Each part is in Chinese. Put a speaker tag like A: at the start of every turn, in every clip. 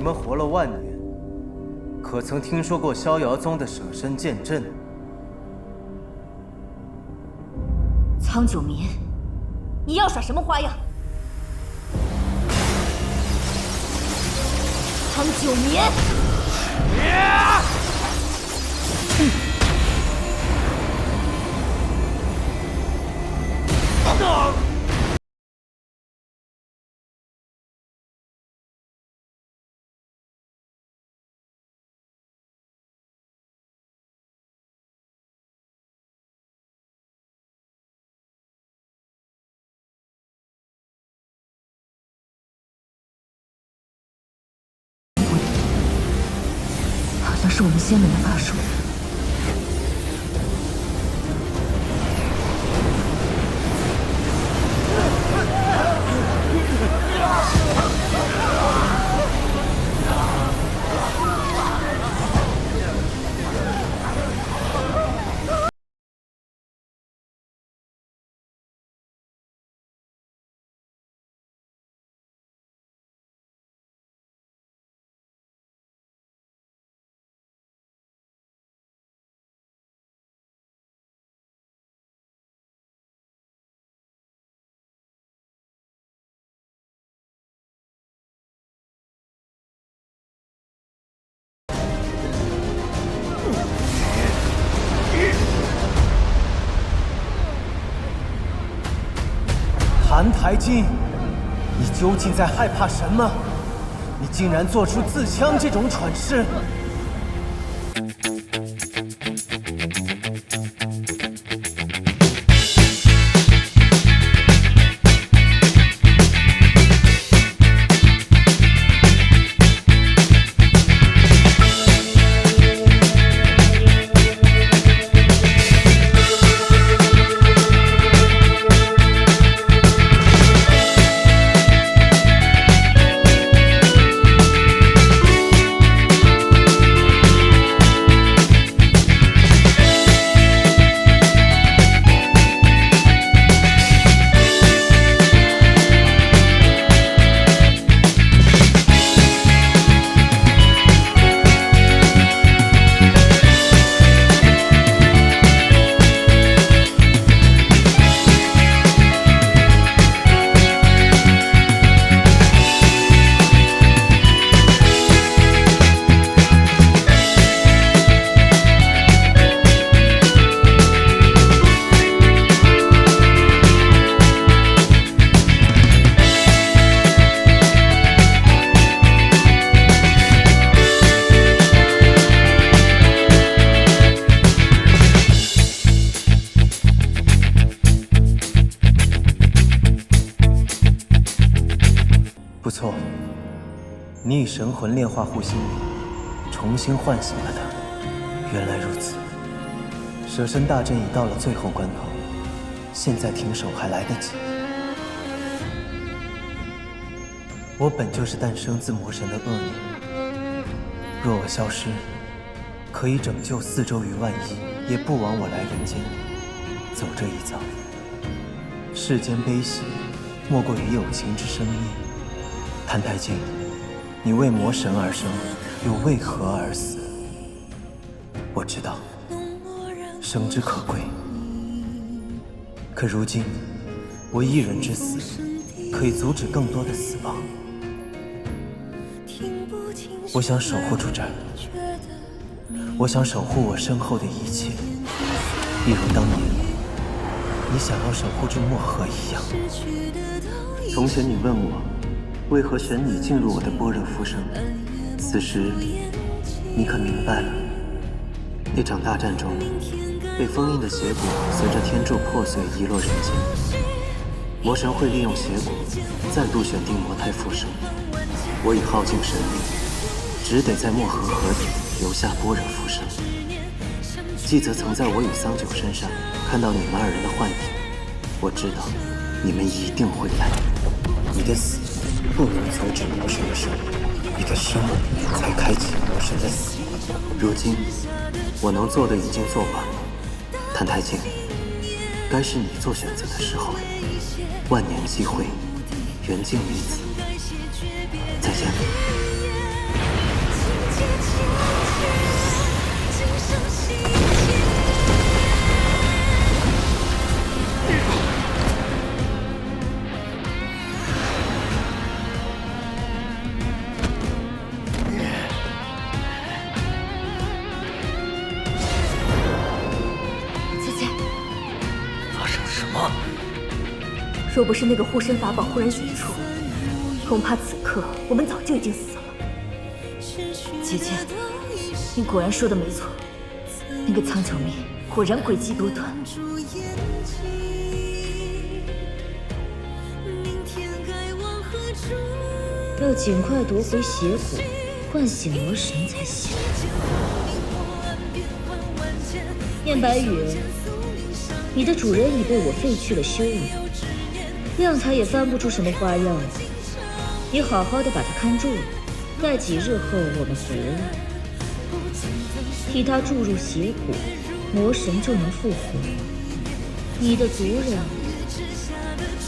A: 们活了万年，可曾听说过逍遥宗的舍身剑阵？
B: 苍九民，你要耍什么花样？苍九民！好像是我们仙门的法术。
A: 澹台烬，你究竟在害怕什么？你竟然做出自枪这种蠢事！不错，你以神魂炼化护心灵，重新唤醒了他。原来如此，舍身大阵已到了最后关头，现在停手还来得及。我本就是诞生自魔神的恶念，若我消失，可以拯救4周于万亿，也不枉我来人间走这一遭。世间悲喜，莫过于有情之生灭。澹台烬，你为魔神而生，又为何而死？我知道，生之可贵。可如今，我一人之死，可以阻止更多的死亡。我想守护住这儿，我想守护我身后的一切，一如当年你想要守护住漠河一样。从前你问我，为何选你进入我的般若浮生？此时，你可明白了？那场大战中，被封印的邪果随着天柱破碎遗落人间。魔神会利用邪果，再度选定魔胎复生。我已耗尽神力，只得在漠河河底留下般若浮生。记得曾在我与桑九身上看到你们2人的幻影，我知道你们一定会来。你的死不能阻止魔神的生，你的生才开启魔神的死。如今，我能做的已经做完了。澹台烬，该是你做选择的时候了。万年机会，缘尽于此，再见。
B: 若不是那个护身法宝忽然显出，恐怕此刻我们早就已经死了。姐姐，你果然说的没错，那个苍九灭果然诡计多端。
C: 要尽快夺回血骨，唤醒魔神才行。念白羽，你的主人已被我废去了修为。 亮才也翻不出什么花样了，你好好的把他看住了，待几日后我们回来，替他注入血骨，魔神就能复活，你的族人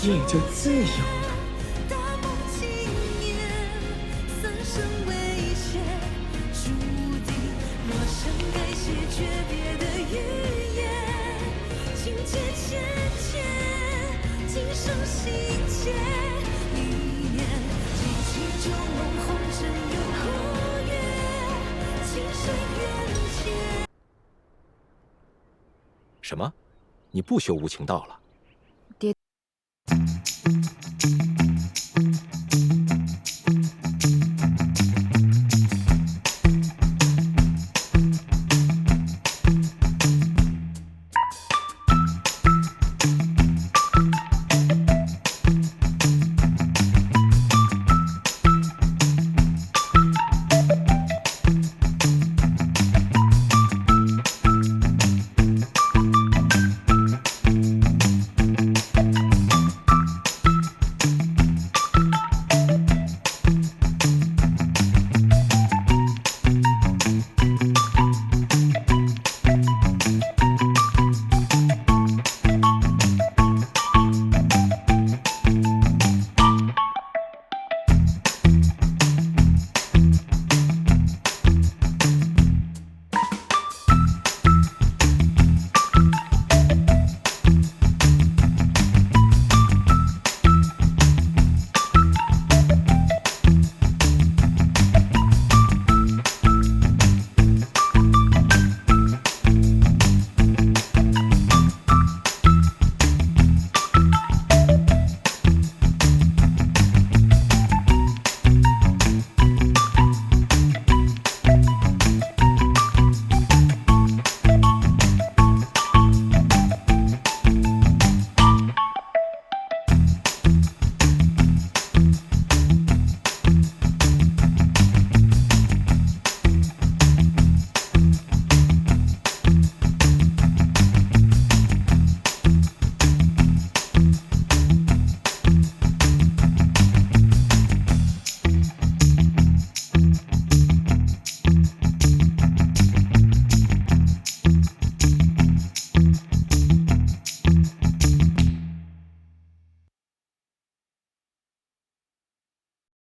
C: 也就自由了。
D: 什么？你不修无情道了？
B: 爹。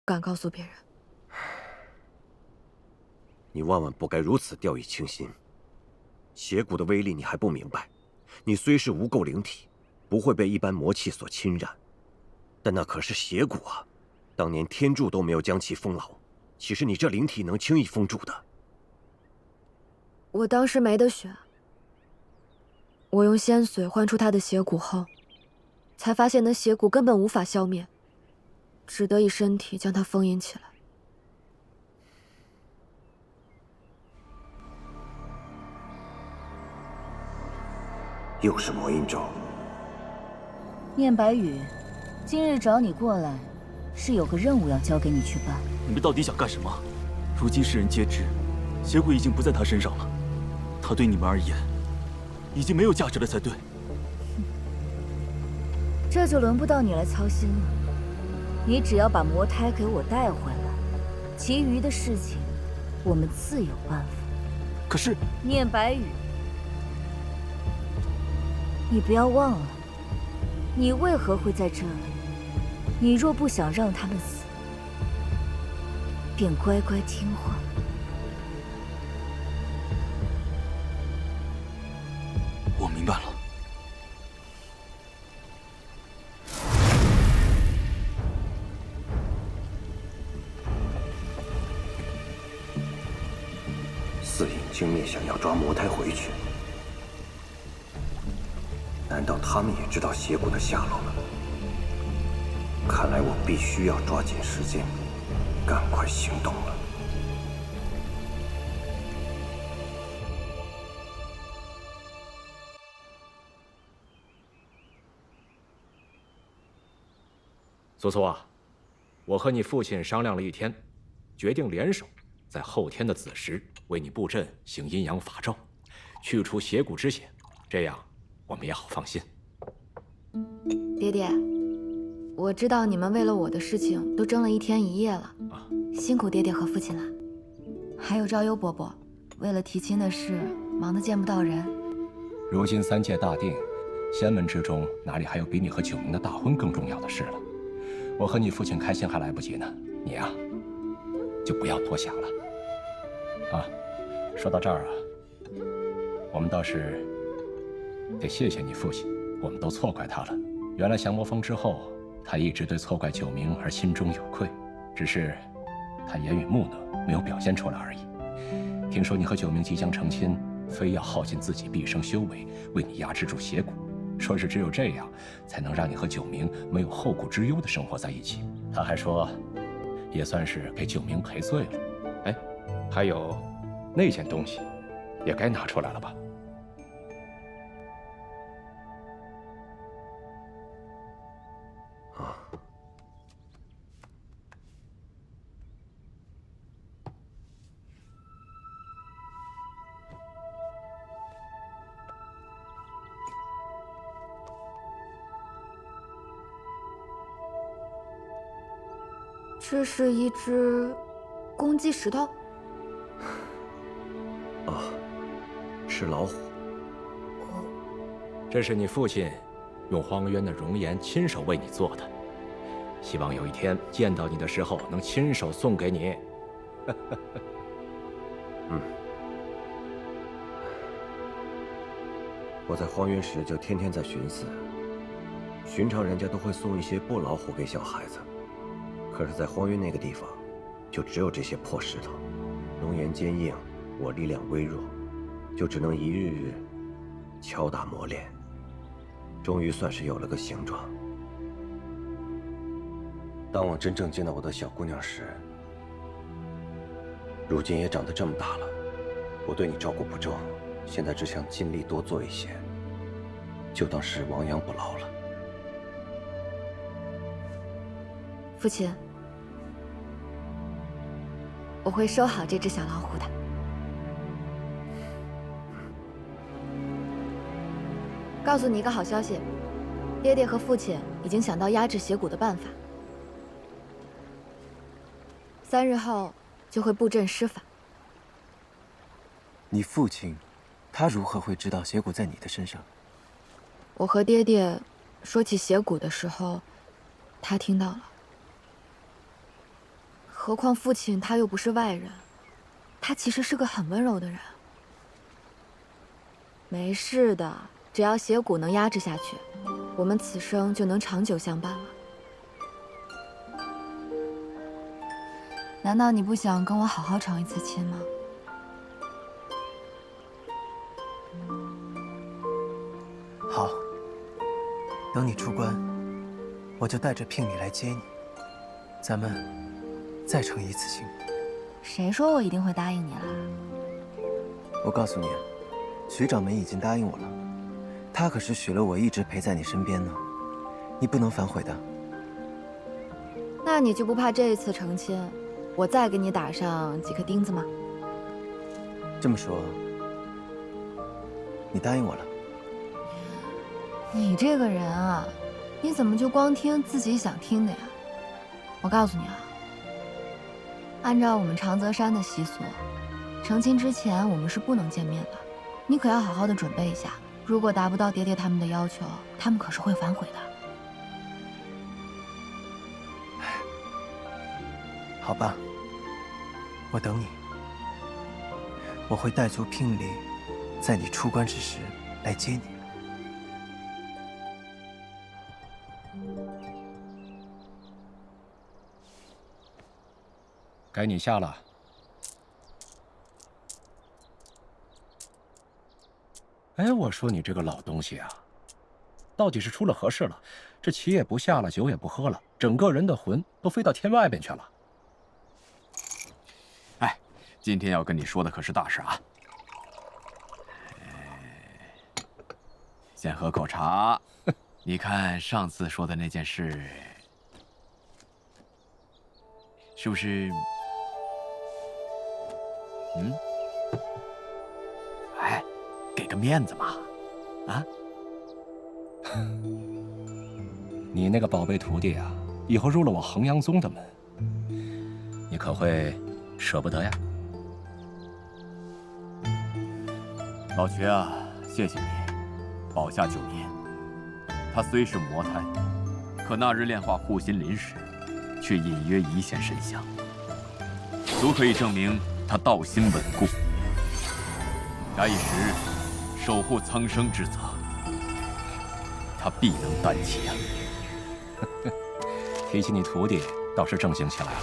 E: 敢告诉别人。
F: 你万万不该如此掉以轻心。邪骨的威力你还不明白，你虽是无垢灵体，不会被一般魔气所侵染，但那可是邪骨啊！当年天柱都没有将其封牢，岂是你这灵体能轻易封住的？
E: 我当时没得选，我用仙髓换出他的邪骨后，才发现那邪骨根本无法消灭。 只得以身体将它封印起来。
F: 又是魔印咒。
C: 念白羽，今日找你过来，是有个任务要交给你去办。
G: 你们到底想干什么？如今世人皆知，邪骨已经不在他身上了，他对你们而言，已经没有价值了才对。
C: 这就轮不到你来操心了。 你只要把魔胎给我带回来，其余的事情我们自有办法。
G: 可是，
C: 念白羽，你不要忘了，你为何会在这里？你若不想让他们死，便乖乖听话，
F: 星灭想要抓魔胎回去，难道他们也知道邪骨的下落了？看来我必须要抓紧时间，赶快行动了。
D: 苏苏啊，我和你父亲商量了一天，决定联手，在后天的子时为你布阵，行阴阳法咒，去除邪骨之险，这样我们也好放心。
E: 爹爹，我知道你们为了我的事情都争了一天一夜了，辛苦爹爹和父亲了。还有昭幽伯伯，为了提亲的事忙得见不到人。
H: 如今3界大定，仙门之中哪里还有比你和九明的大婚更重要的事了？我和你父亲开心还来不及呢，你呀，就不要多想了。啊，说到这儿啊，我们倒是得谢谢你父亲，我们都错怪他了。原来降魔峰之后，他一直对错怪九明而心中有愧，只是他言语木讷，没有表现出来而已。听说你和九明即将成亲，非要耗尽自己毕生修为，为你压制住邪骨。说是只有这样，才能让你和九明没有后顾之忧的生活在一起。他还说，也算是给九明赔罪了。
D: 哎，还有那件东西，也该拿出来了吧？
F: 啊。
E: 这是一只公鸡石头。
F: 哦，是老虎。
D: 这是你父亲用荒渊的容颜亲手为你做的，希望有一天见到你的时候能亲手送给你。
F: 嗯，我在荒渊时就天天在寻思，寻常人家都会送一些布老虎给小孩子。可是，在荒渊那个地方，就只有这些破石头，容颜坚硬，我力量微弱，就只能一日日敲打磨练，终于算是有了个形状。当我真正见到我的小姑娘时，如今也长得这么大了，我对你照顾不周，现在只想尽力多做一些，就当是亡羊补牢了。
E: 父亲，我会收好这只小老虎的。告诉你一个好消息，爹爹和父亲已经想到压制邪骨的办法，3日后就会布阵施法。
A: 你父亲，他如何会知道邪骨在你的身上？
E: 我和爹爹说起邪骨的时候，他听到了。何况父亲他又不是外人，他其实是个很温柔的人。没事的，只要邪骨能压制下去，我们此生就能长久相伴了。难道你不想跟我好好成一次亲吗？
A: 好，等你出关，我就带着聘礼来接你，咱们再成一次亲。
E: 谁说我一定会答应你啦？
A: 我告诉你，徐掌门已经答应我了，他可是许了我一直陪在你身边呢，你不能反悔的。
E: 那你就不怕这一次成亲，我再给你打上几颗钉子吗？
A: 这么说，你答应我了？
E: 你这个人啊，你怎么就光听自己想听的呀？我告诉你啊，按照我们长泽山的习俗，成亲之前我们是不能见面的，你可要好好的准备一下。如果达不到爹爹他们的要求，他们可是会反悔的。
A: 好吧，我等你，我会带足聘礼，在你出关之时来接你。
H: 该你下了。哎，我说你这个老东西啊，到底是出了何事了？这棋也不下了，酒也不喝了，整个人的魂都飞到天外边去了。
I: 哎，今天要跟你说的可是大事啊！先喝口茶。你看上次说的那件事，是不是？哎，给个面子嘛，啊？
H: 你那个宝贝徒弟啊，以后入了我衡阳宗的门，你可会舍不得呀？
I: 老瘸啊，谢谢你，保下9年。他虽是魔胎，可那日炼化护心灵时，却隐约一现神像，足可以证明他道心稳固。假以时日，守护苍生之责，他必能担起啊。
H: 提起你徒弟，倒是正经起来了。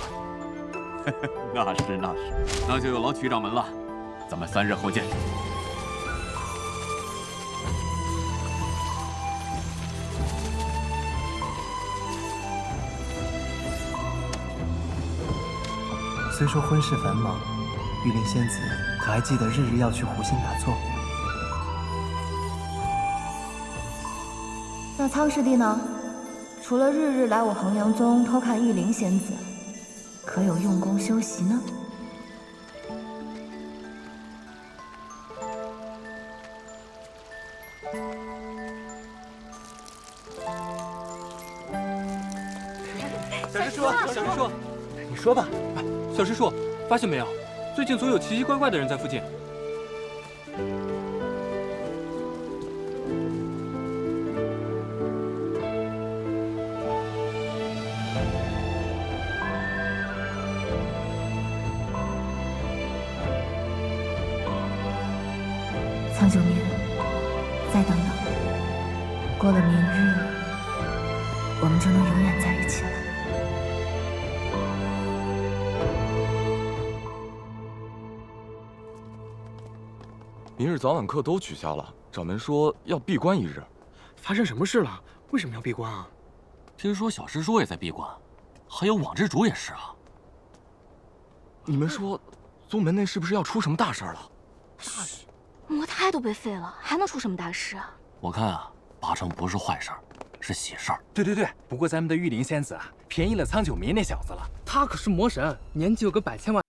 I: 那是，那就有劳曲掌门了。咱们3日后见。
A: 虽说婚事繁忙，玉灵仙子可还记得日日要去湖心打坐？
E: 那苍师弟呢？除了日日来我衡阳宗偷看玉灵仙子，可有用功修习呢？
J: 小师叔，
A: 你说吧。
J: 小师叔，发现没有？最近总有奇奇怪怪的人在附近。
E: 苍九年，再等等，过了明日，我们就能永远在一起了。
K: 明日早晚课都取消了，掌门说要闭关1日。
J: 发生什么事了？为什么要闭关啊？
L: 听说小师叔也在闭关，还有网之主也是啊。
K: 你们说，宗门内是不是要出什么大事了？
B: 大事？魔胎都被废了，还能出什么大事啊？
L: 我看啊，8成不是坏事儿，是喜事儿。
J: 对，不过咱们的玉灵仙子啊，便宜了苍九迷那小子了。他可是魔神，年纪有个100千万。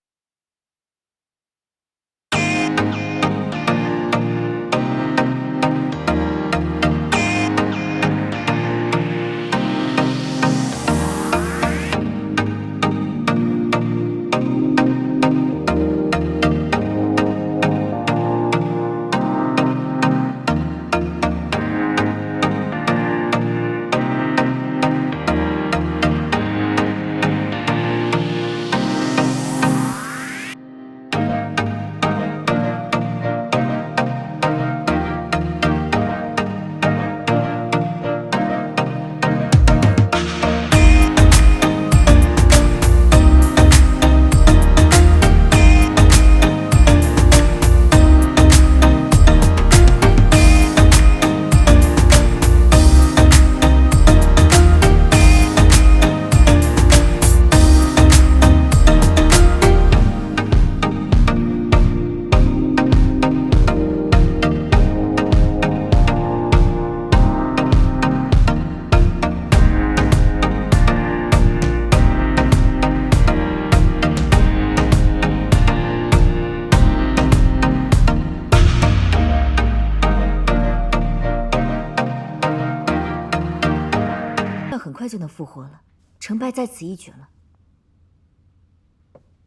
C: 快就能复活了，成败在此一举了。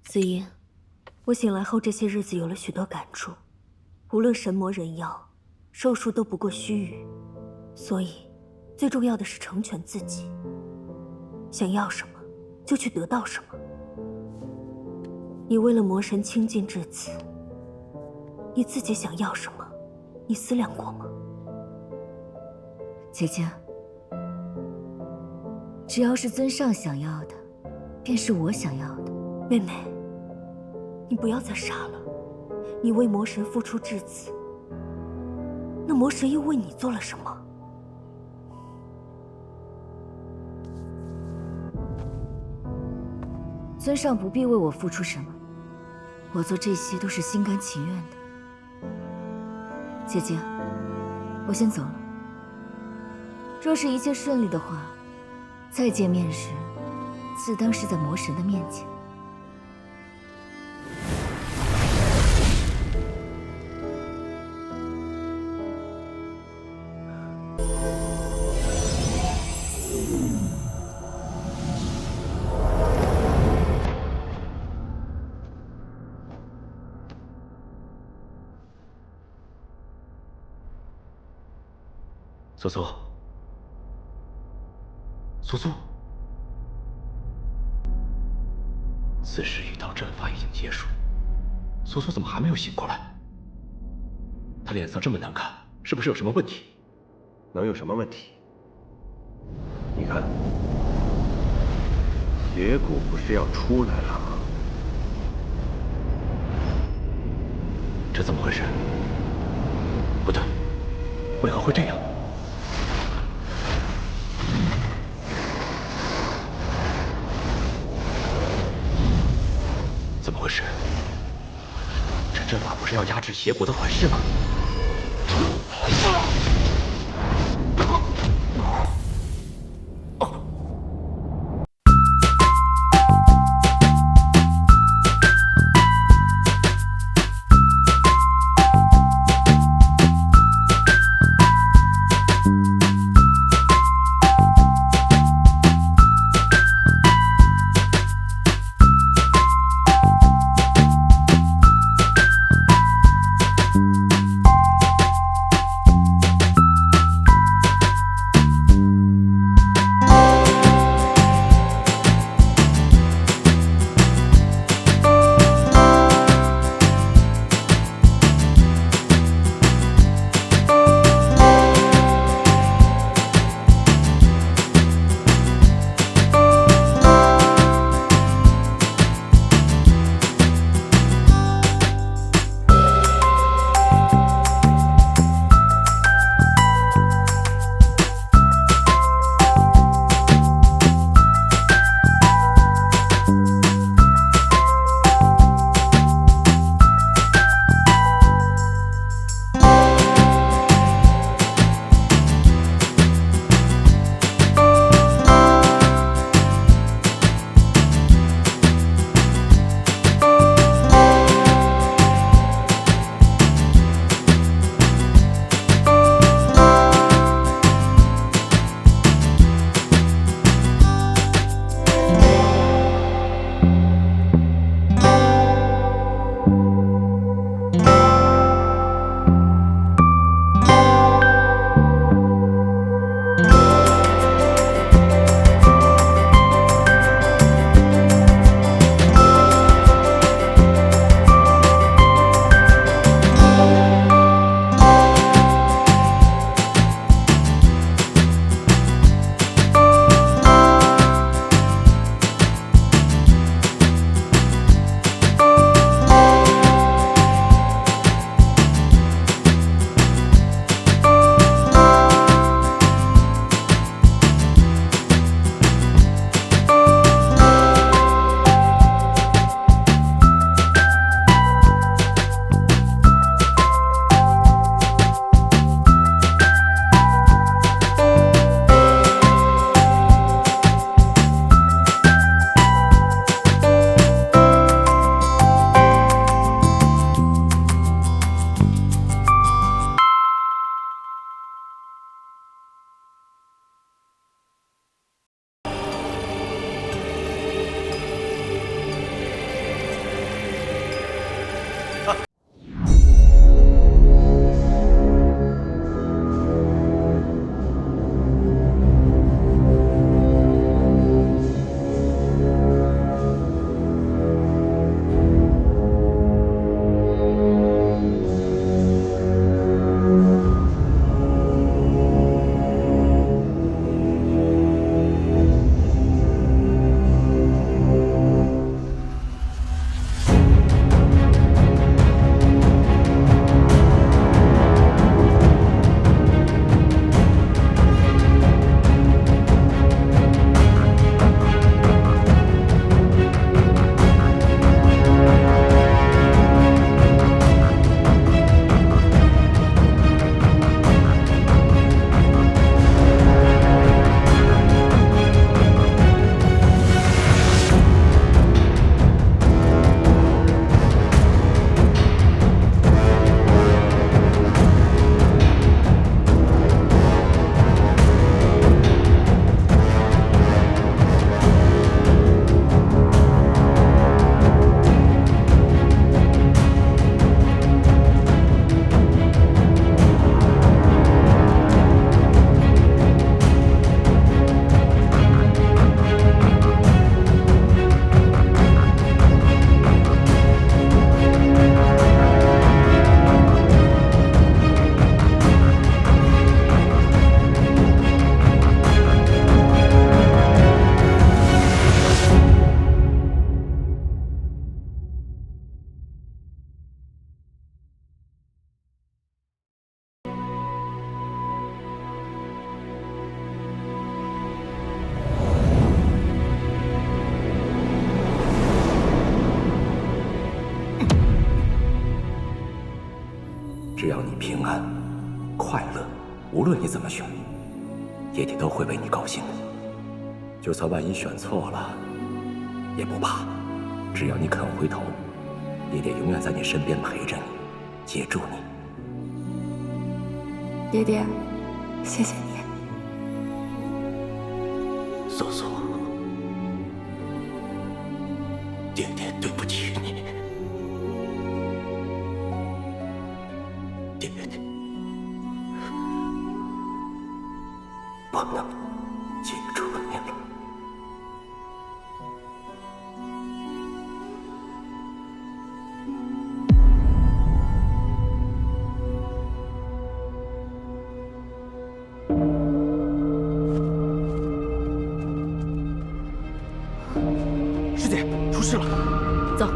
B: 紫英，我醒来后这些日子有了许多感触，无论神魔人妖，寿数都不过须臾，所以最重要的是成全自己。想要什么，就去得到什么。你为了魔神倾尽至此，你自己想要什么，你思量过吗？
C: 姐姐，只要是尊上想要的，便是我想要的。
B: 妹妹，你不要再傻了。你为魔神付出至此，那魔神又为你做了什么？
C: 尊上不必为我付出什么，我做这些都是心甘情愿的。姐姐，我先走了。若是一切顺利的话，再见面时，自当是在魔神的面前。
D: 苏苏，苏苏，此时一道阵法已经结束，苏苏怎么还没有醒过来？他脸色这么难看，是不是有什么问题？
F: 能有什么问题？你看，邪骨不是要出来了吗？
D: 这怎么回事？不对，为何会这样？怎么回事？这阵法不是要压制邪骨的反噬吗？
H: 只要你平安、快乐，无论你怎么选，爹爹都会为你高兴的。就算万一选错了，也不怕，只要你肯回头，爹爹永远在你身边陪着你，接住你。
E: 爹爹，谢谢你。
H: 素素，爹爹对不起你，爹爹不能接住你了。
J: 师姐，出事了！
B: 走。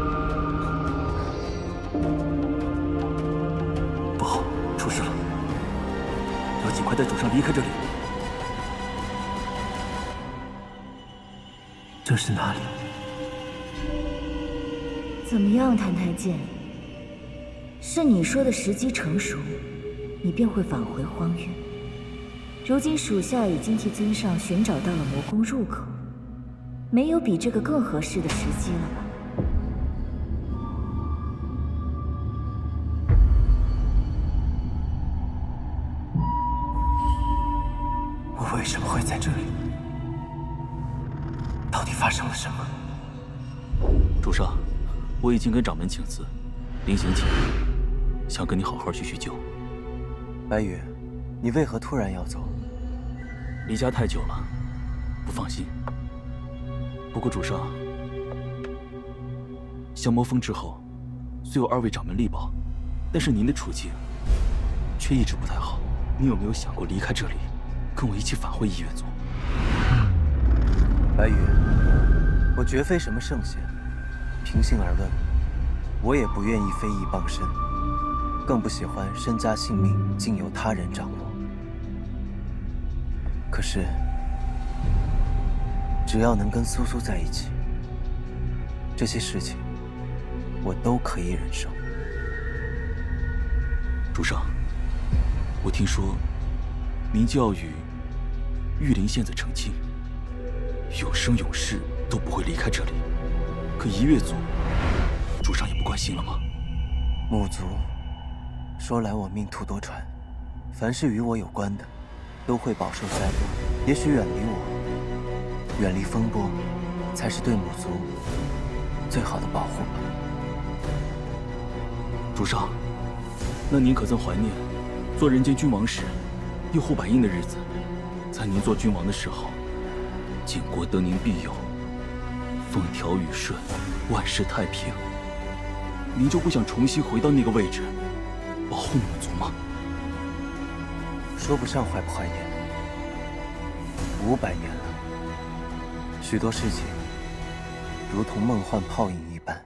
G: 不好，出事了！要尽快带主上离开这里。
A: 这是哪里？
C: 怎么样，谭太监？是你说的时机成熟，你便会返回荒原。如今属下已经替尊上寻找到了魔宫入口，没有比这个更合适的时机了吧？
A: 我为什么会在这里？到底发生了什么？
G: 主上，我已经跟掌门请辞，临行前想跟你好好叙叙旧。
A: 白羽，你为何突然要走？
G: 离家太久了，不放心。不过主上，降魔峰之后，虽有2位掌门力保，但是您的处境却一直不太好。你有没有想过离开这里，跟我一起返回逸月族？
A: 白羽，我绝非什么圣贤，平心而论，我也不愿意非义傍身，更不喜欢身家性命尽由他人掌握。可是，只要能跟苏苏在一起，这些事情我都可以忍受。
G: 主上，我听说您就要与玉林仙子成亲，永生永世都不会离开这里。可逸月族，主上也不关心了吗？
A: 母族，说来我命途多舛，凡是与我有关的，都会饱受灾祸。也许远离我，远离风波，才是对母族最好的保护吧。
G: 主上，那您可曾怀念做人间君王时，右护百印的日子？在您做君王的时候，晋国得您庇佑，风调雨顺，万事太平。您就不想重新回到那个位置，保护母族吗？
A: 说不上怀不怀念。500年了，许多事情如同梦幻泡影一般。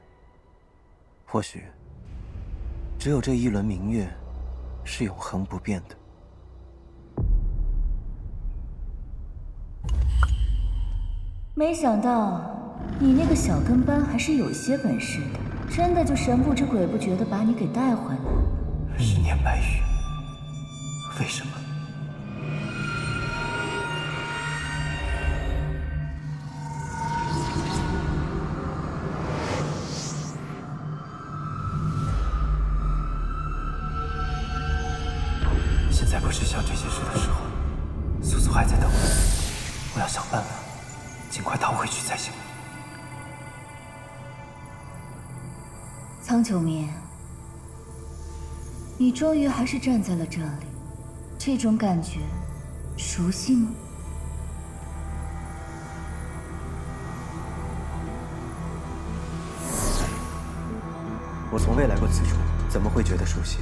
A: 或许，只有这一轮明月是永恒不变的。
C: 没想到你那个小跟班还是有些本事的，真的就神不知鬼不觉的把你给带回来了。
A: 10年白羽，为什么？现在不是想这些事的时候，苏苏还在等我，我要想办法尽快逃回去才行。
C: 苍九明，你终于还是站在了这里，这种感觉熟悉吗？
A: 我从未来过此处，怎么会觉得熟悉？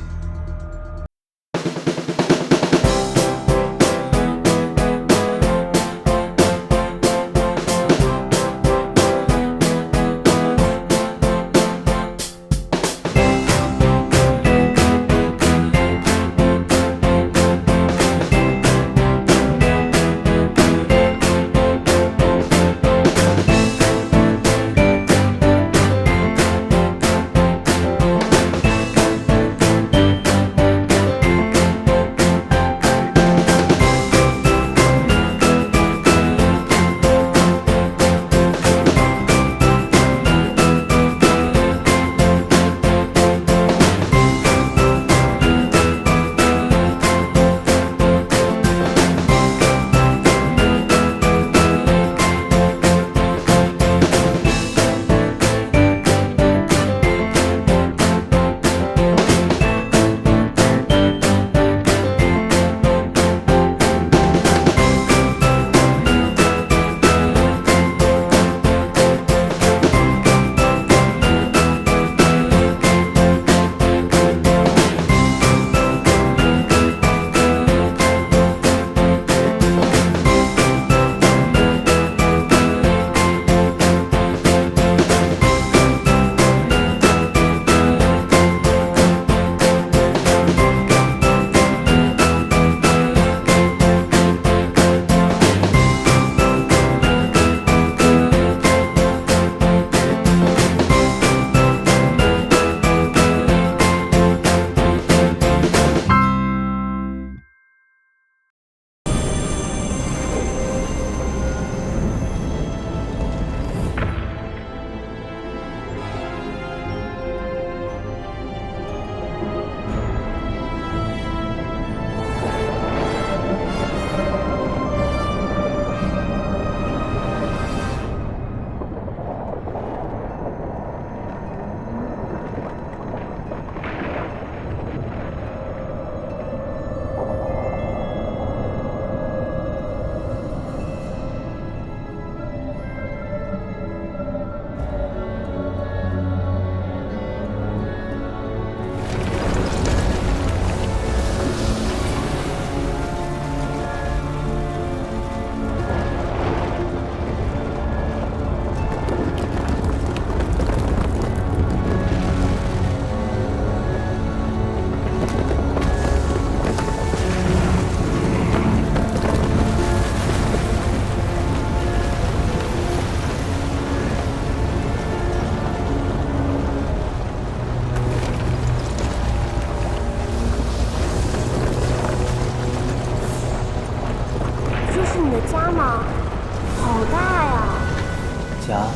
A: 家，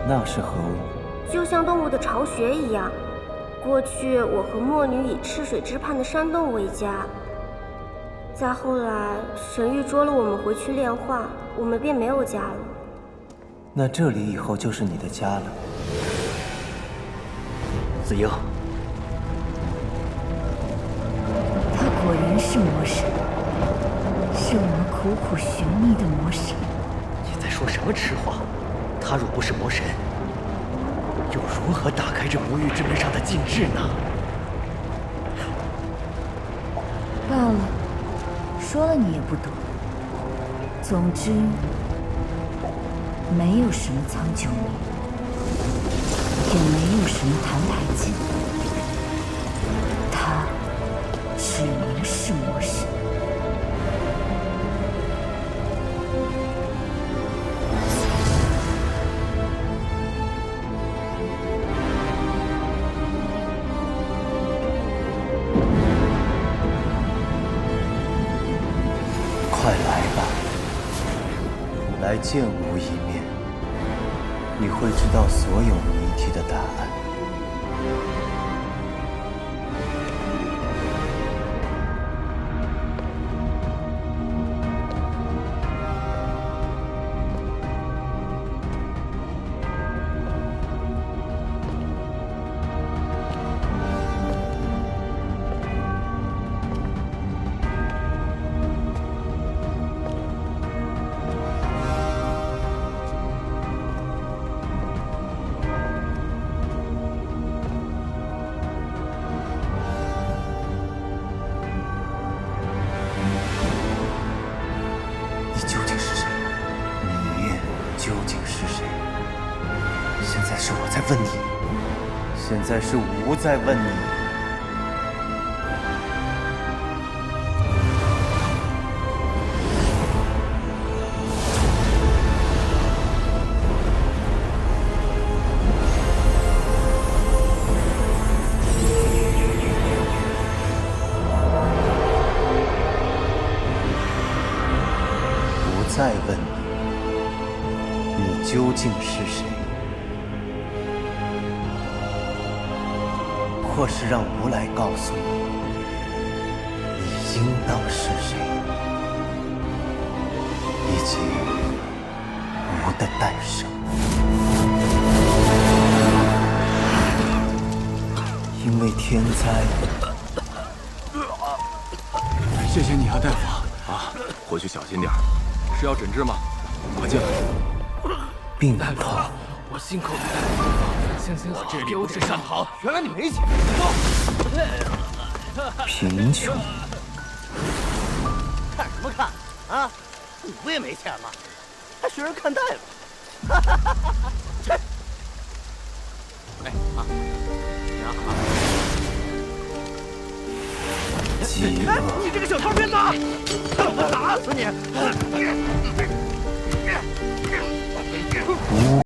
A: 那是何物？
M: 就像动物的巢穴一样。过去我和墨女以赤水之畔的山洞为家，再后来神域捉了我们回去炼化，我们便没有家了。
A: 那这里以后就是你的家了。
N: 子英，
C: 他果然是魔神，是我们苦苦寻觅的魔神。
N: 你在说什么痴话？他若不是魔神，又如何打开这魔域之门上的禁制呢？
C: 罢了，说了你也不懂。总之，没有什么苍穹谜，也没有什么澹台烬，他只能是魔神。
A: 快来吧，来见吾一面，你会知道所有谜题的答案。问你，现在是吾在问你。吾再问你，你究竟是谁？ 或是让吾来告诉你，你应当是谁，以及吾的诞生。因为天灾。
G: 谢谢你啊，大夫。啊，回去小心点。是要诊治吗？快进来。
A: 病痛。
J: 我信口开河。 我这里不是善行，原来你没钱。
A: 贫穷。
N: 看什么看啊？你不也没钱吗？还学人看大夫？切！哎啊！
A: 饥饿。
N: 你这个小偷别打！我打死你！
A: 无。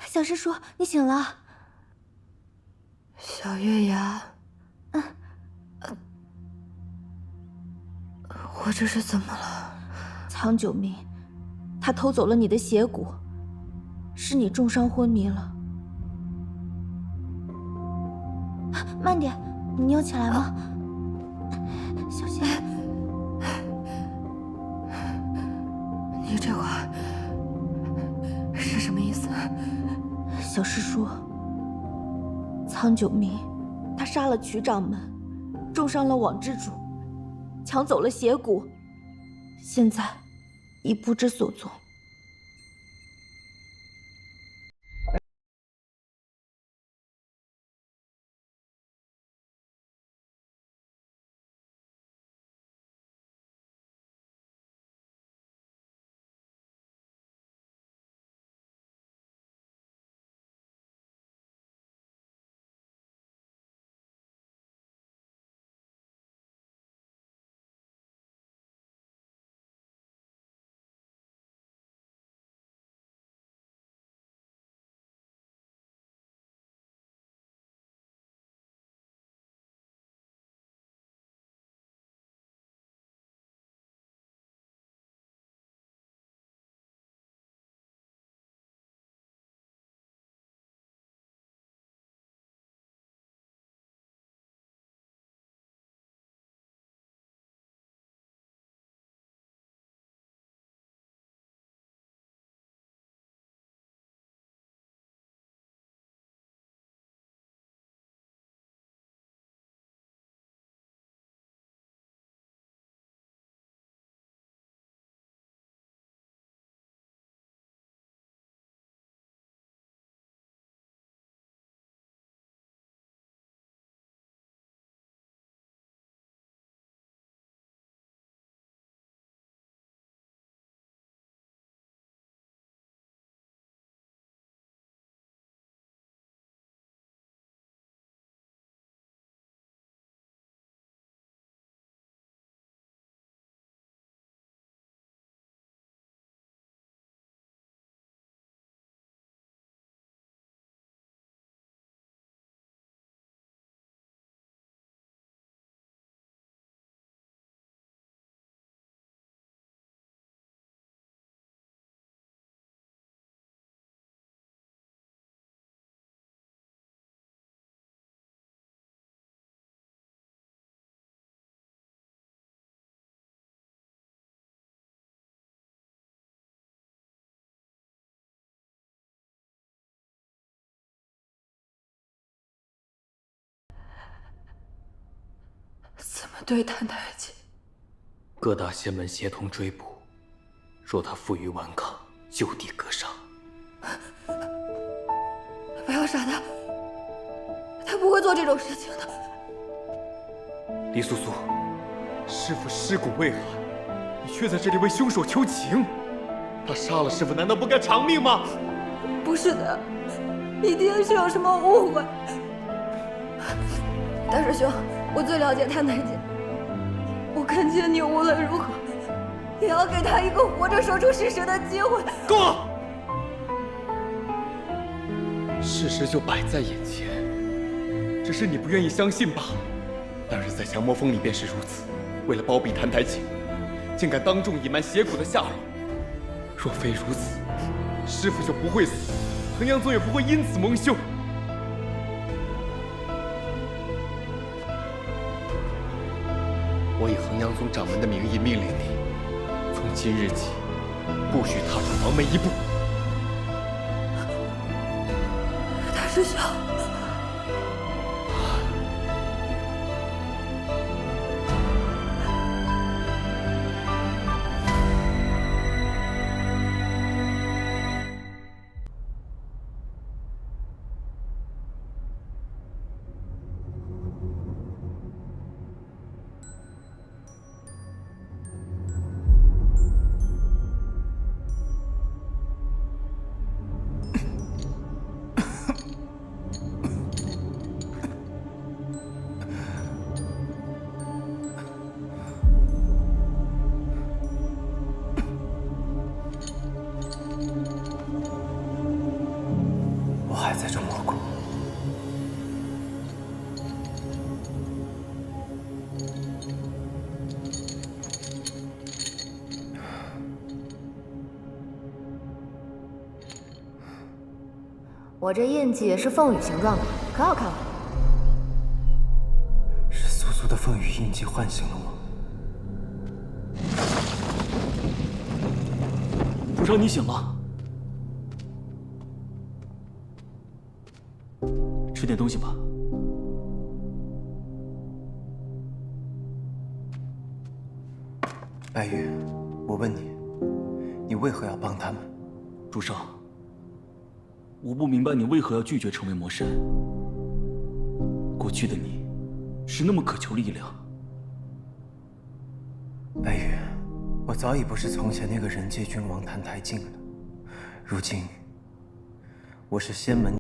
E: 小师叔，你醒了。小月牙，我这是怎么了？
B: 苍九明，他偷走了你的血骨，是你重伤昏迷了。慢点，你有起来吗？小心。
E: 你这话是什么意思？
B: 小师叔，苍九明，他杀了曲掌门，重伤了网之主，抢走了血骨，现在已不知所踪。
E: 怎么对谭太姐？
G: 各大仙门协同追捕，若他负隅顽抗，就地格杀。
E: 不要杀他，他不会做这种事情的。
G: 黎素素，师父尸骨未寒，你却在这里为凶手求情。他杀了师父，难道不该偿命吗？
E: 不是的，一定是有什么误会。大师兄，我最了解谭太姐，我恳请你无论如何也要给她一个活着说出事实的机会。
G: 够了！事实就摆在眼前，只是你不愿意相信罢了。当日在降魔峰里便是如此，为了包庇谭太姐，竟敢当众隐瞒血骨的下落。若非如此，师父就不会死，衡阳宗也不会因此蒙羞。我以衡阳宗掌门的名义命令你，从今日起，不许踏出房门一步。
E: 大师兄。
A: 我还在这蘑菇。
E: 我这印记是凤羽形状的，可好看了。
A: 是苏苏的凤羽印记唤醒了我。
G: 主上，你醒了。吃点东西吧。
A: 白羽，我问你，你为何要帮他们？
G: 主上，我不明白你为何要拒绝成为魔神。过去的你，是那么渴求力量。
A: 白羽，我早已不是从前那个人界君王谭台烬了。如今，我是仙门。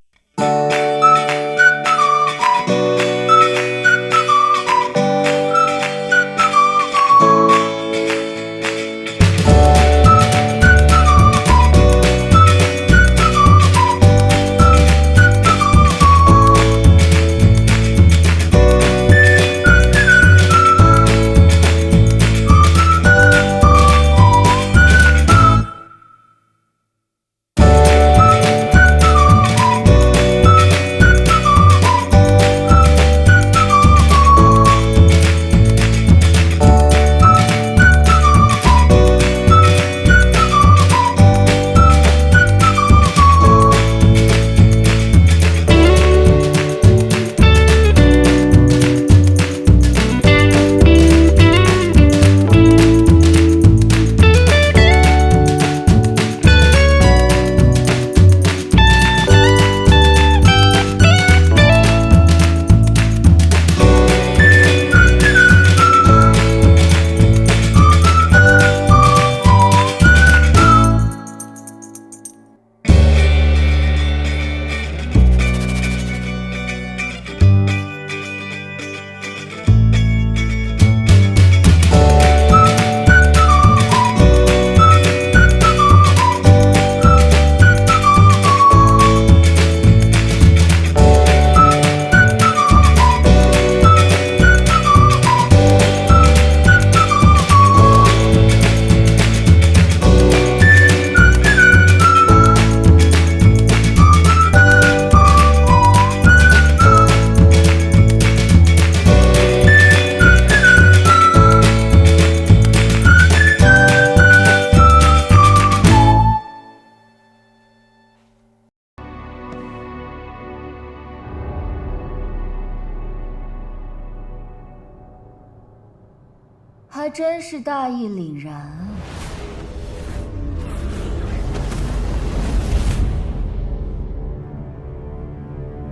C: 还真是大义凛然啊！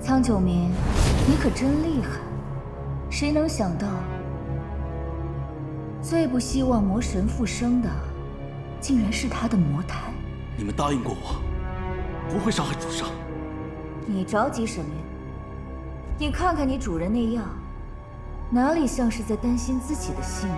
C: 苍九明，你可真厉害！谁能想到，最不希望魔神复生的，竟然是他的魔胎。
G: 你们答应过我，不会伤害主上。
C: 你着急什么呀？你看看你主人那样，哪里像是在担心自己的性命？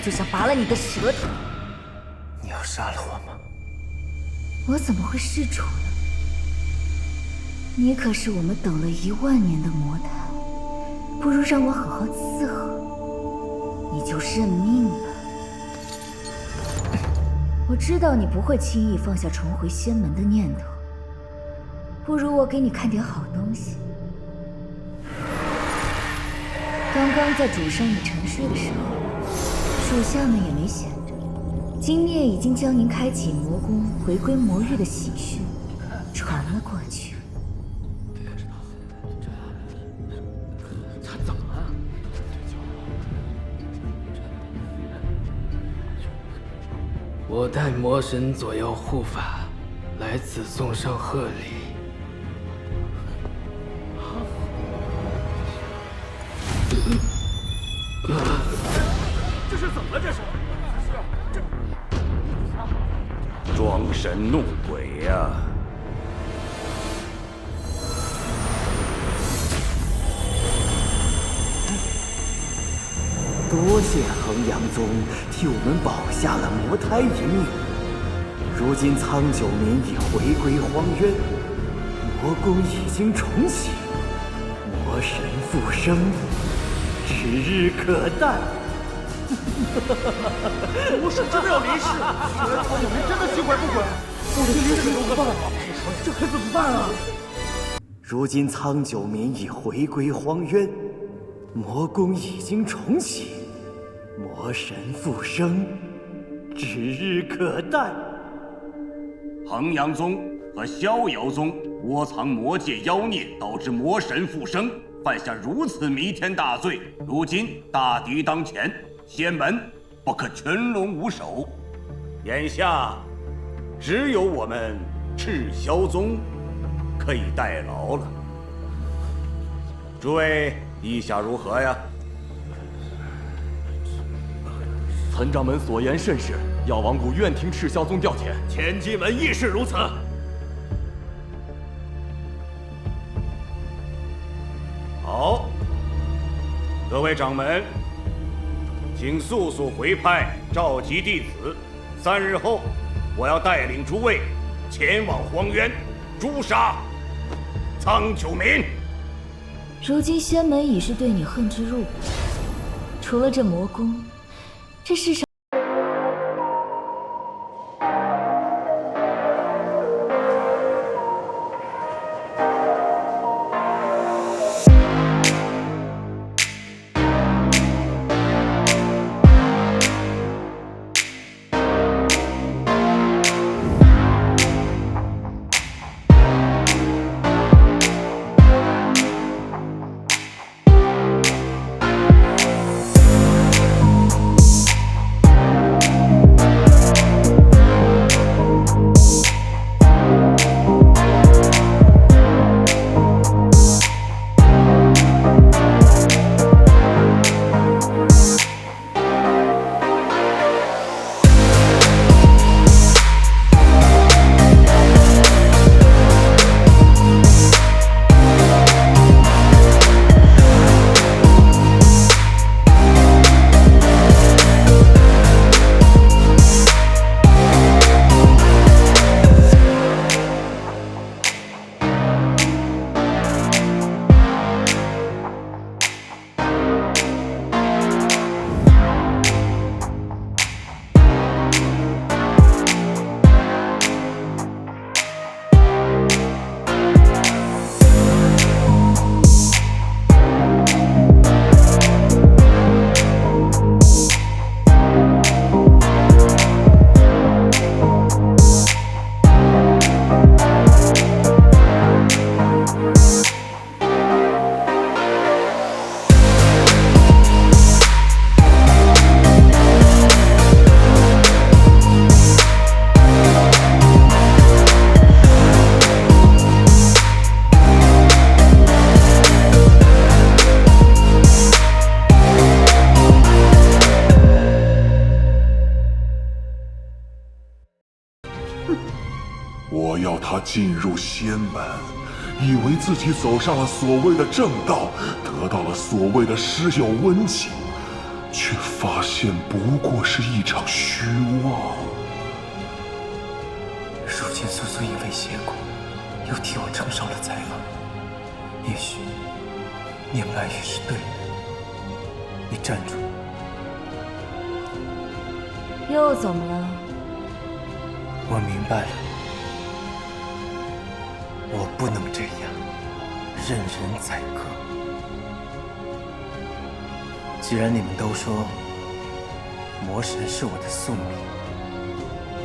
B: 就想拔了你的舌头。
A: 你要杀了我吗？
B: 我怎么会失主呢？你可是我们等了10000年的魔丹，不如让我好好伺候，你就认命了。我知道你不会轻易放下重回仙门的念头，不如我给你看点好东西。刚刚在主上你沉睡的时候，属下们也没闲着，金灭已经将您开启魔宫、回归魔域的喜讯传了过去。
J: 他怎么了？我带魔神左右护法来此送上贺礼。
N: 这是怎么了？这是？
F: 装神弄鬼呀！
O: 多谢衡阳宗替我们保下了魔胎一命。如今苍九民已回归荒渊，魔宫已经重启，魔神复生，指日可待。
N: 魔神真的要临世，原来苍九民真的心怀不轨。我的临世怎么办？这可怎么办啊？
O: 如今苍九民已回归荒渊，魔宫已经重启，魔神复生，指日可待。
P: 衡阳宗和逍遥宗窝藏魔界妖孽，导致魔神复生，犯下如此弥天大罪。如今大敌当前，仙门不可群龙无首。眼下，只有我们赤霄宗可以代劳了。诸位意下如何呀？
K: 岑掌门所言甚是，药王谷愿听赤霄宗调遣。
P: 千机门亦是如此。好，各位掌门，请速速回派召集弟子。3日后，我要带领诸位前往荒渊，诛杀苍九民。
B: 如今仙门已是对你恨之入骨，除了这魔宫，这世上。
Q: 我要他进入仙门，以为自己走上了所谓的正道，得到了所谓的诗酒温情，却发现不过是一场虚妄。
A: 如今苏苏因为邪骨，又替我承受了灾厄。也许念白玉是对的。你站住！
C: 又怎么了？
A: 我明白了，我不能这样任人宰割。既然你们都说魔神是我的宿命，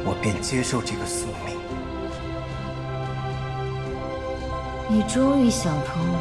A: 我便接受这个宿命。
C: 你终于想通了。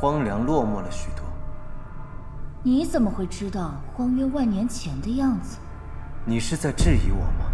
A: 荒凉落寞了许多。
C: 你怎么会知道荒渊万年前的样子？
A: 你是在质疑我吗？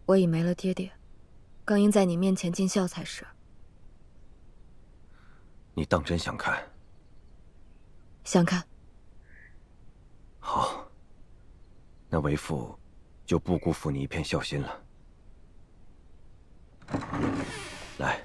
E: 我已没了爹爹，更应在你面前尽孝才是。
F: 你当真想看？
E: 想看。
F: 好，那为父就不辜负你一片孝心了。来。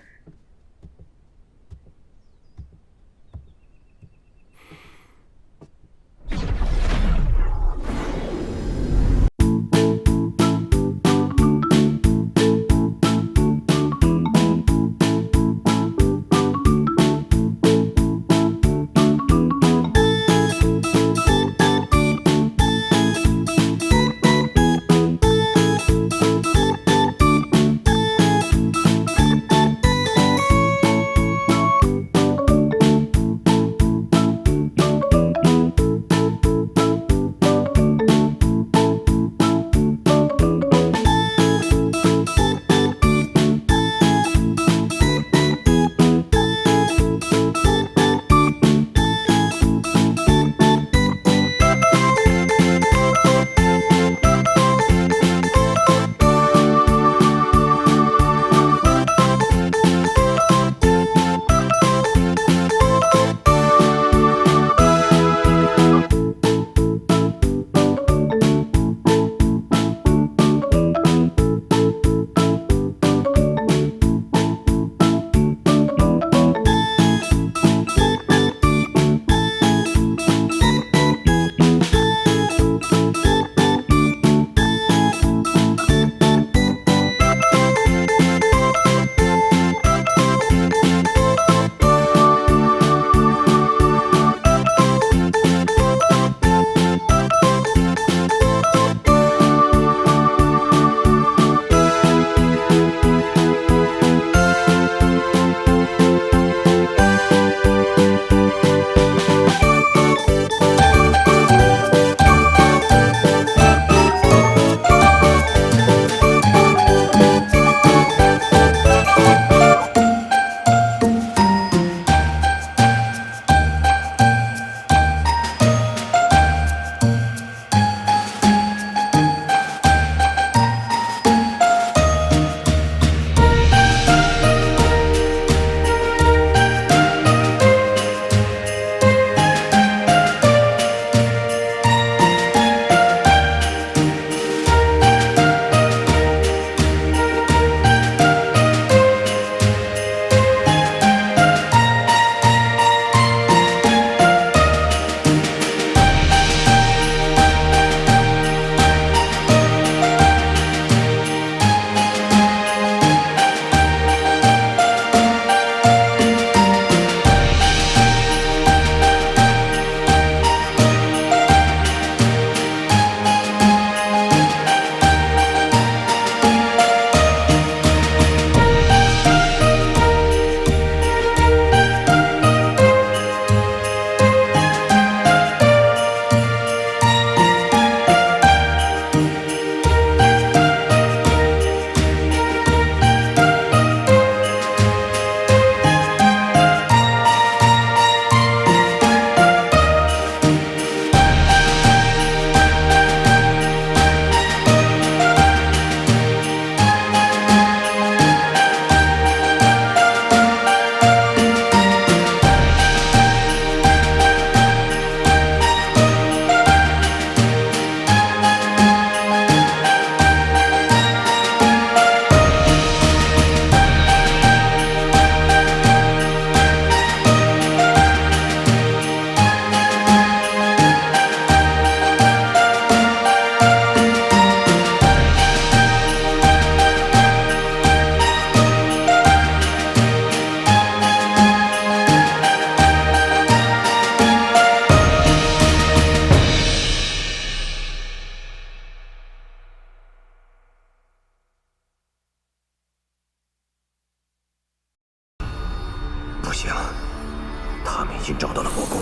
F: 他们已经找到了魔宫，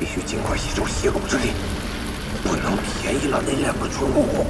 F: 必须尽快吸收邪骨之力，不能便宜了那2个蠢物。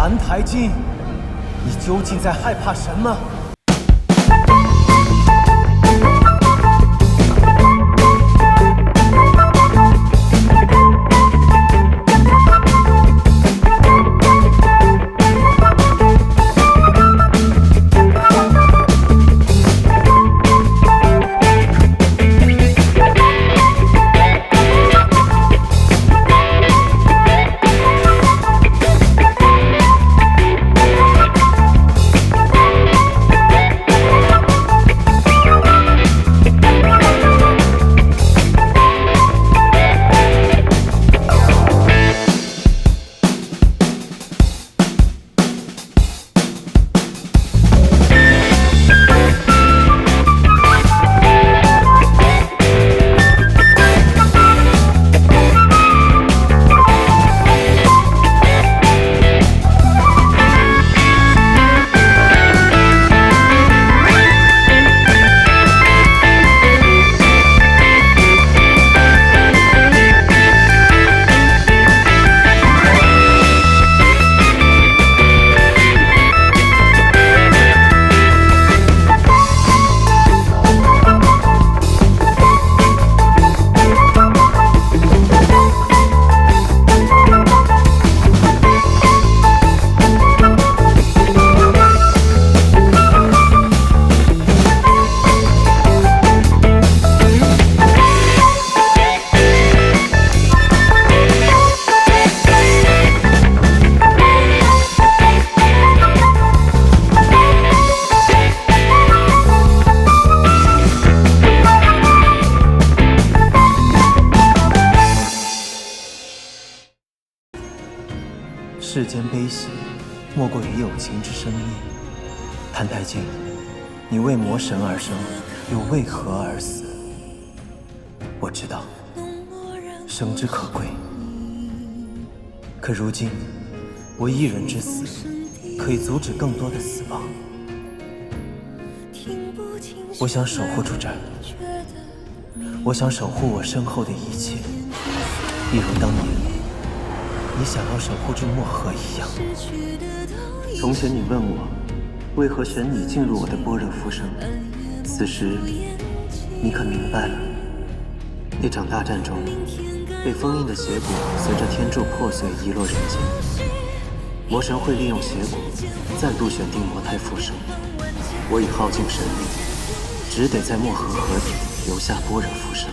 A: 澹台烬，你究竟在害怕什么？世间悲喜，莫过于有情之生灭。澹台烬，你为魔神而生，又为何而死？我知道，生之可贵。可如今，我一人之死，可以阻止更多的死亡。我想守护住这儿，我想守护我身后的一切，一如当年你想要守护住漠河一样。从前你问我，为何选你进入我的般若浮生？此时，你可明白了。那场大战中，被封印的邪骨随着天柱破碎遗落人间。魔神会利用邪骨再度选定魔胎复生。我已耗尽神力，只得在漠河河底留下般若浮生。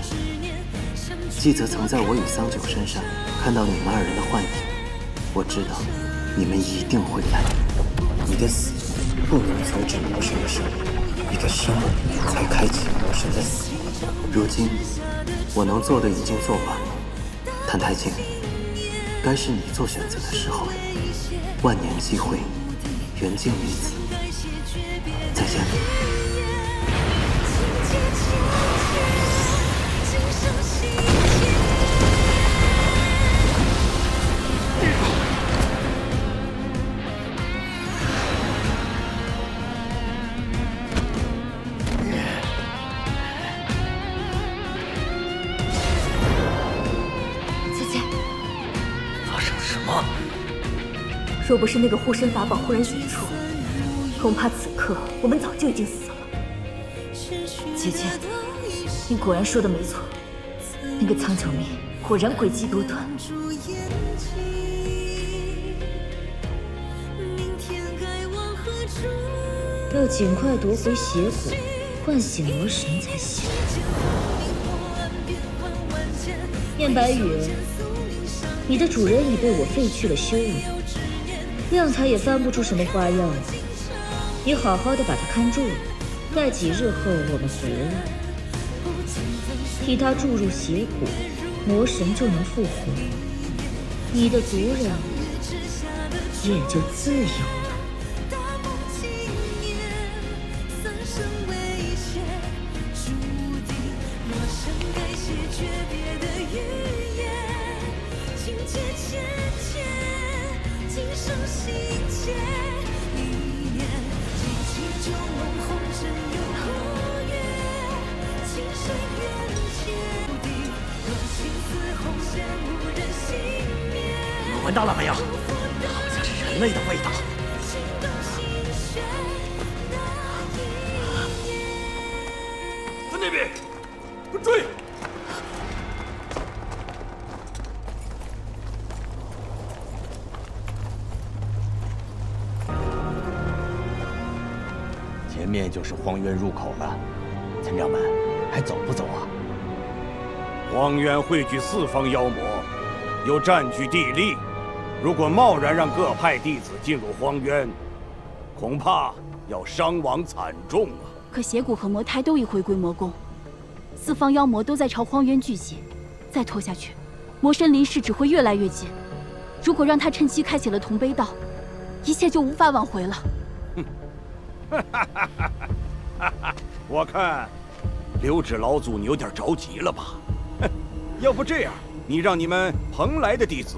A: 纪泽曾在我与桑九身上看到你们二人的幻影，我知道你们一定会来。你的死不能阻止魔神的生，你的生才开启魔神的死。如今我能做的已经做完了，澹台烬，该是你做选择的时候了。万年机会，缘尽于此，再见。
B: 若不是那个护身法宝忽然显出，恐怕此刻我们早就已经死了。
C: 姐姐，你果然说的没错，那个苍九灭果然诡计多端。要尽快夺回邪骨，唤醒魔神才行。燕白羽，你的主人已被我废去了修为。亮才也翻不出什么花样了，你好好的把他看住了，待几日后我们回来，替他注入邪骨，魔神就能复活，你的族人也就自由了。
N: 闻到了没有？好像是人。人类的味道。
R: 在那边，快追！
N: 前面就是荒渊入口了，村长们还走不走啊？
P: 荒渊汇聚四方妖魔，又占据地利，如果贸然让各派弟子进入荒渊，恐怕要伤亡惨重啊！
S: 可邪骨和魔胎都已回归魔宫，四方妖魔都在朝荒渊聚集，再拖下去，魔神离世只会越来越近。如果让他趁机开启了铜碑道，一切就无法挽回了。
P: 我看刘指老祖你有点着急了吧？要不这样，你让你们蓬莱的弟子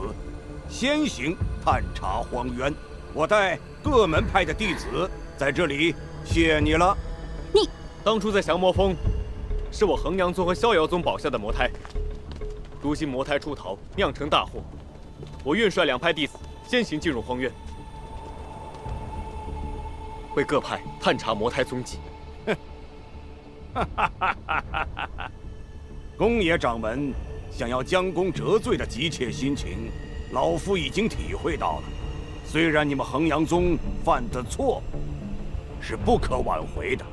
P: 先行探查荒渊，我带各门派的弟子在这里谢你了。
S: 你
T: 当初在降魔峰，是我衡阳宗和逍遥宗保下的魔胎，如今魔胎出逃，酿成大祸，我运率两派弟子先行进入荒渊，为各派探查魔胎踪迹。
P: 宫野掌门想要将功折罪的急切心情，老夫已经体会到了。虽然你们衡阳宗犯的错是不可挽回的，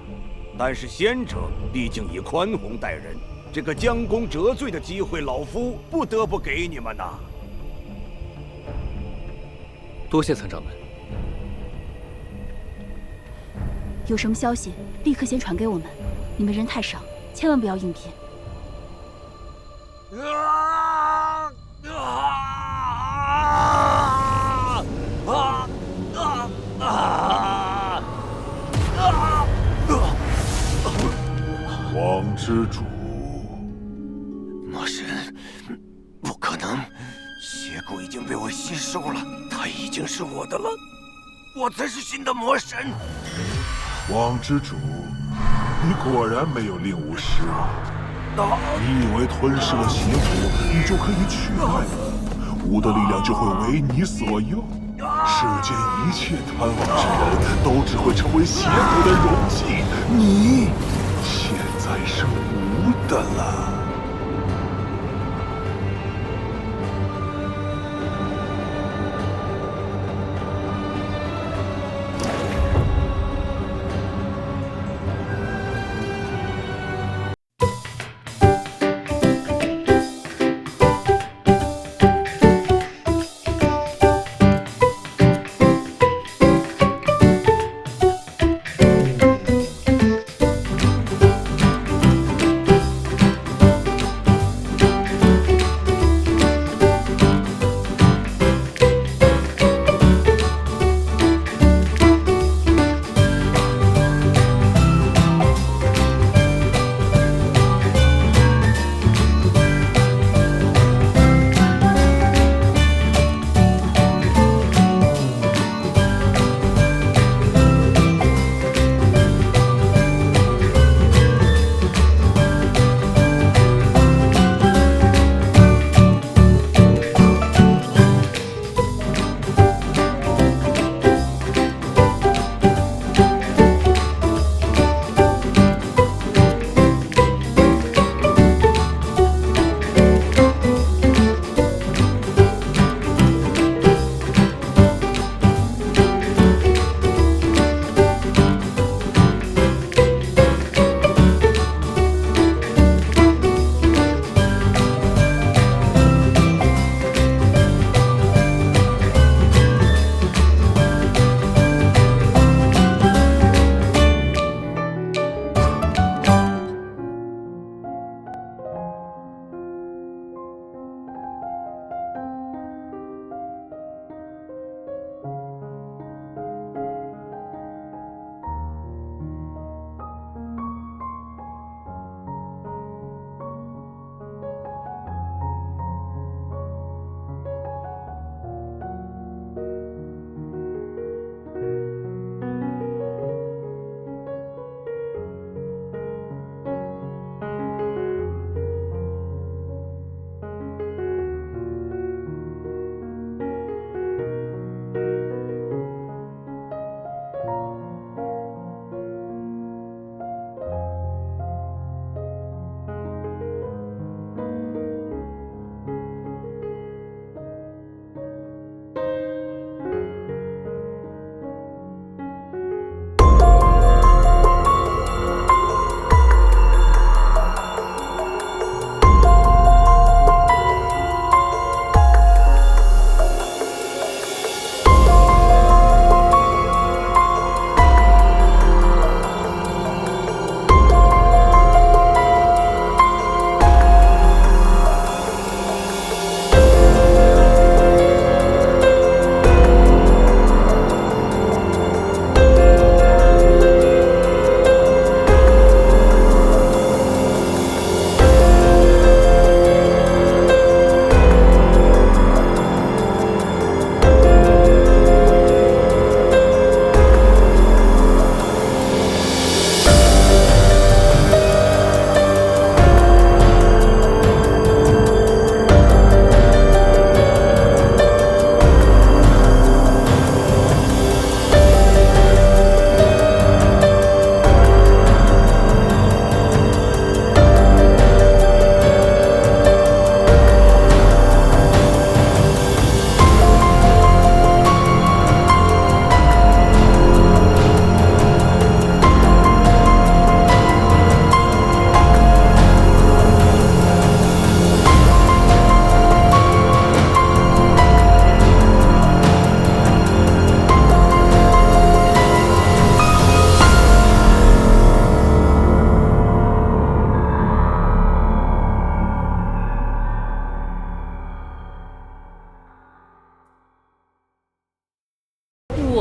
P: 但是先者毕竟以宽宏待人，这个将功折罪的机会，老夫不得不给你们呐。
T: 多谢村长们。
S: 有什么消息，立刻先传给我们。你们人太少，千万不要硬拼。
Q: 王之主，
F: 魔神，不可能！邪骨已经被我吸收了，他已经是我的了，我才是新的魔神。
Q: 王之主，你果然没有令吾失望。你以为吞噬了邪骨，你就可以取代我，吾的力量就会为你所用？世间一切贪妄之人都只会成为邪骨的容器，你现在是吾的了。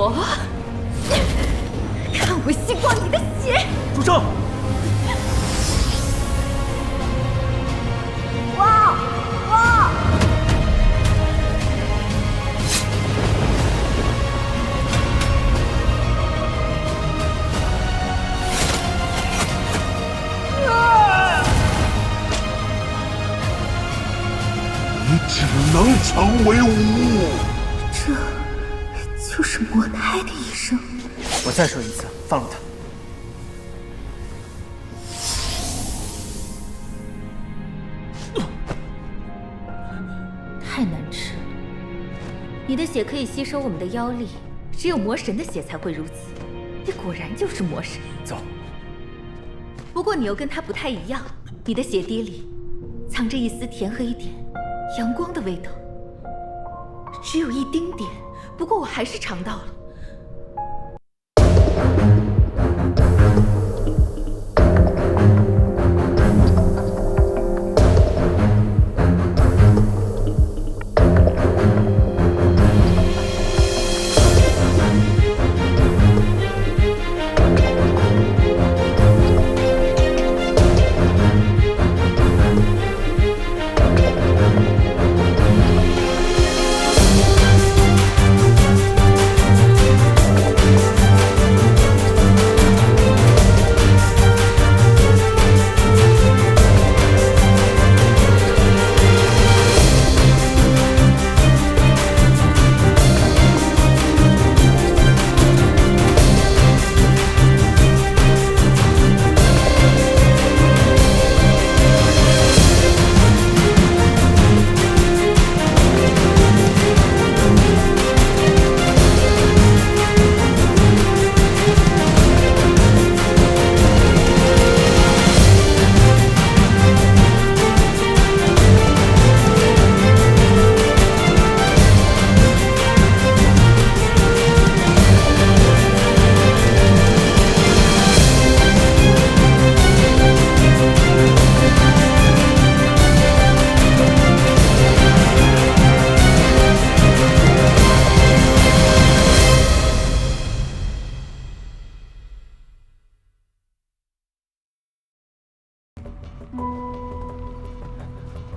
B: 我看我吸光你的血！
O: 住手！
B: 哇！
Q: 你只能成为巫。
B: 这就是魔胎的一生。
A: 我再说一次，放了他。
B: 太难吃了！你的血可以吸收我们的妖力，只有魔神的血才会如此。你果然就是魔神。
A: 走。
B: 不过你又跟他不太一样，你的血滴里藏着一丝甜和一点阳光的味道，只有一丁点，不过我还是尝到了。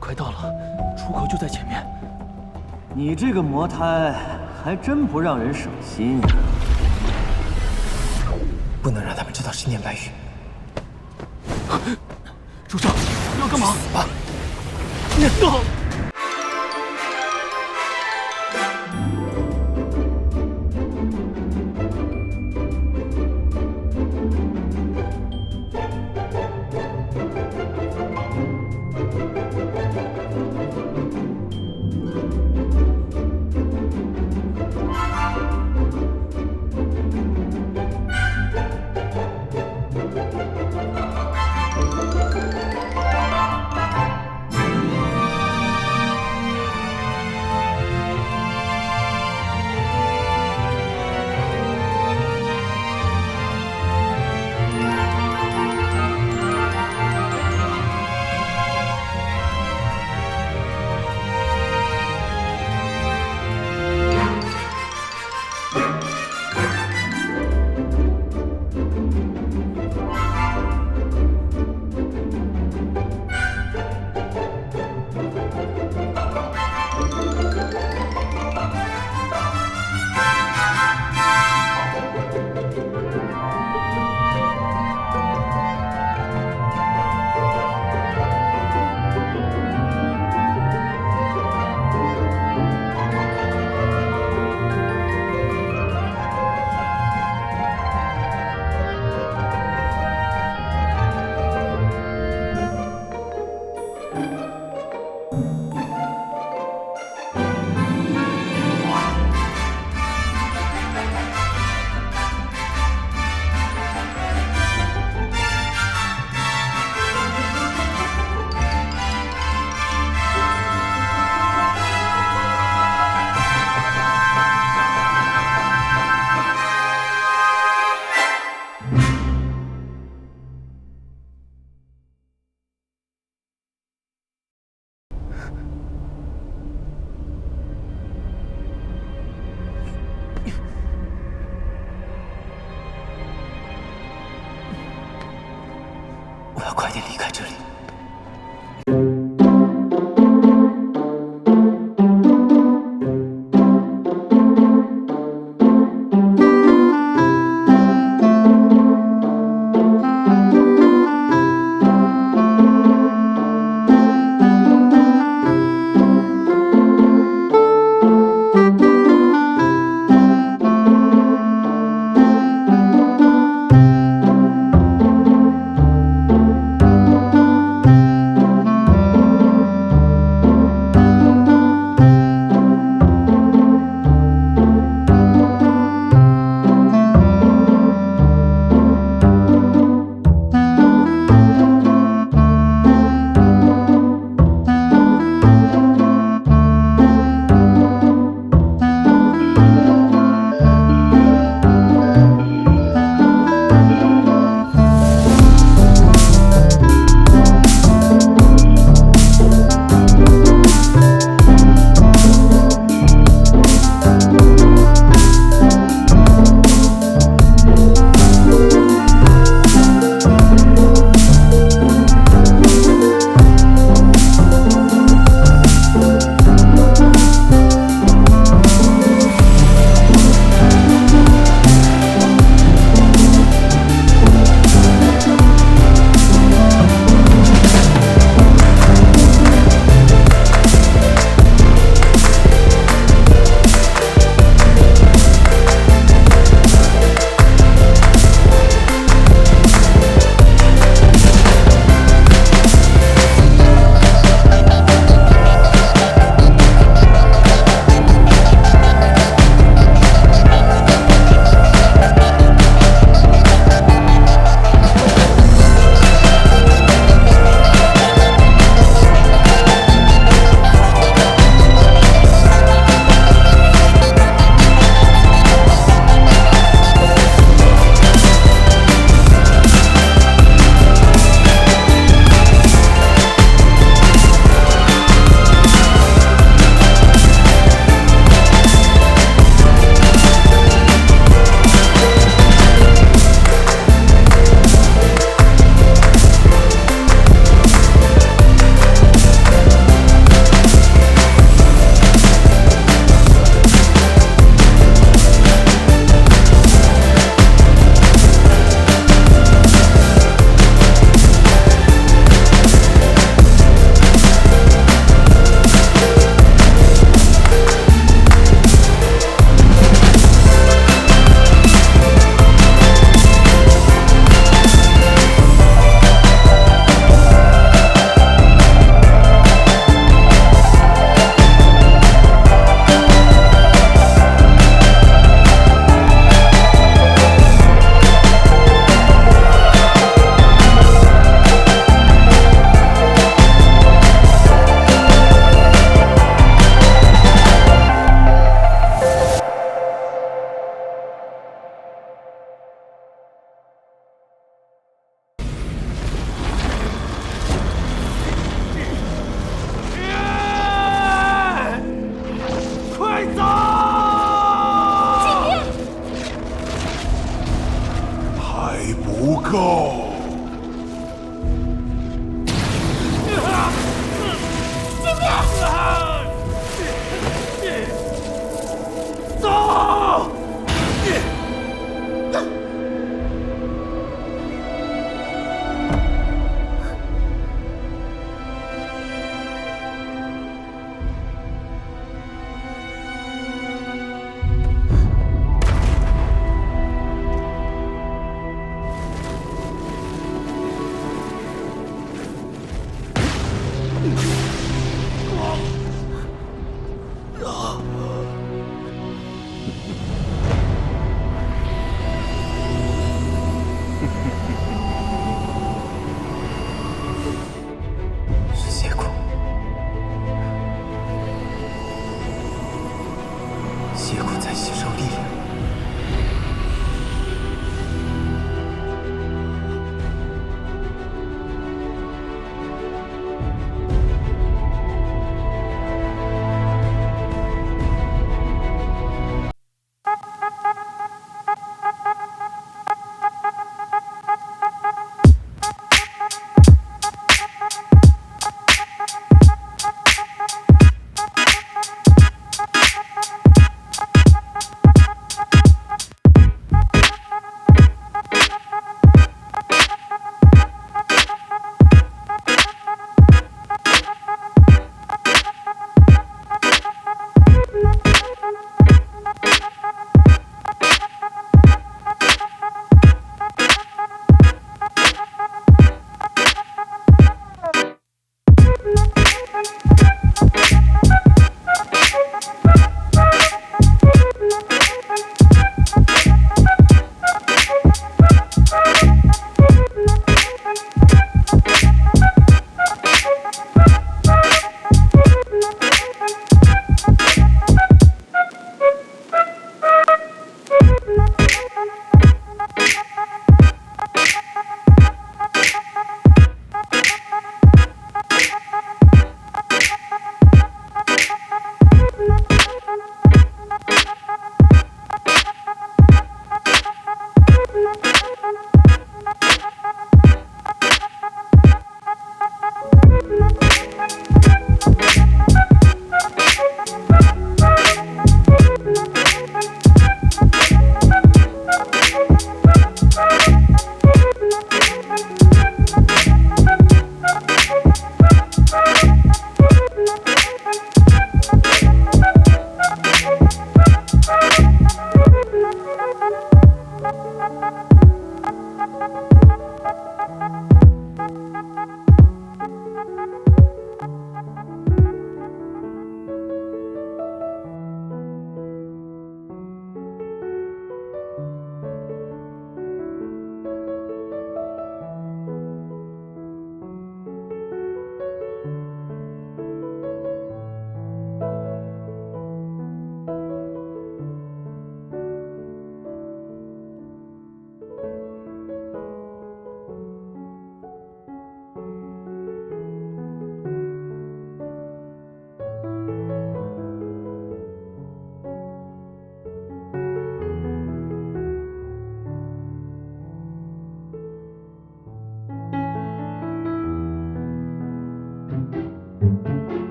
G: 快到了，出口就在前面。
O: 你这个魔胎还真不让人省心呀！
A: 不能让他们知道是念白羽。
G: 主上，要干嘛？
A: 死吧！快点离开这里。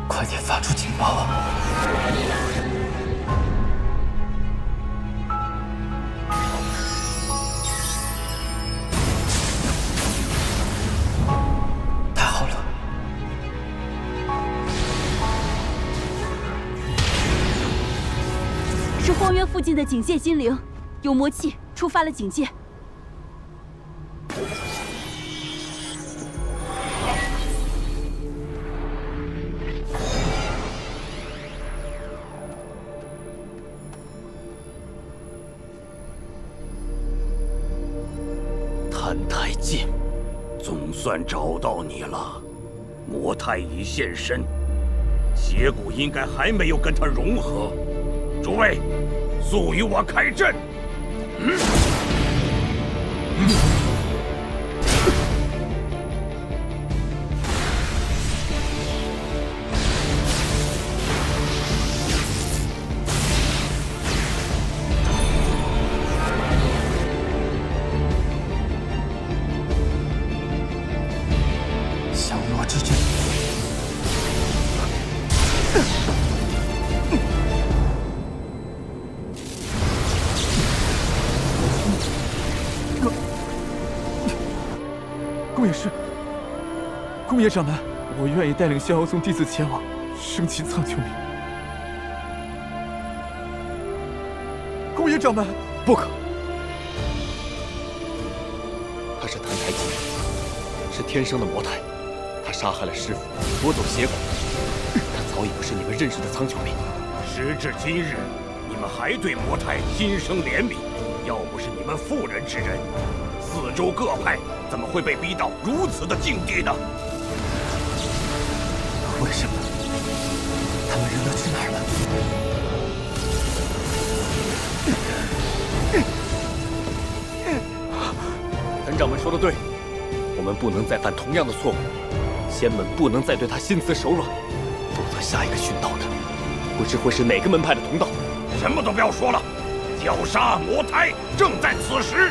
A: 快点发出警报啊！太好了！
S: 是荒原附近的警戒精灵，有魔气，触发了警戒。
P: 谭太进，总算找到你了。魔胎已现身，邪骨应该还没有跟他融合。诸位，速与我开阵！
A: 降魔之阵。
G: 宫野氏，宫野掌门，我愿意带领逍遥宗弟子前往，生擒苍穹明。宫野掌门，
T: 不可！他是谭太极，是天生的魔胎，他杀害了师父，夺走邪骨，他早已不是你们认识的苍穹明。
P: 时至今日，你们还对魔胎心生怜悯，要不是你们妇人之仁，四周各派。 怎么会被逼到如此的境地呢？
A: 为什么？他们人都去哪儿
T: 了？谭掌门说的对，我们不能再犯同样的错误，仙门不能再对他心慈手软，否则下一个殉道的不知会是哪个门派的同道。
P: 什么都不要说了，绞杀魔胎正在此时。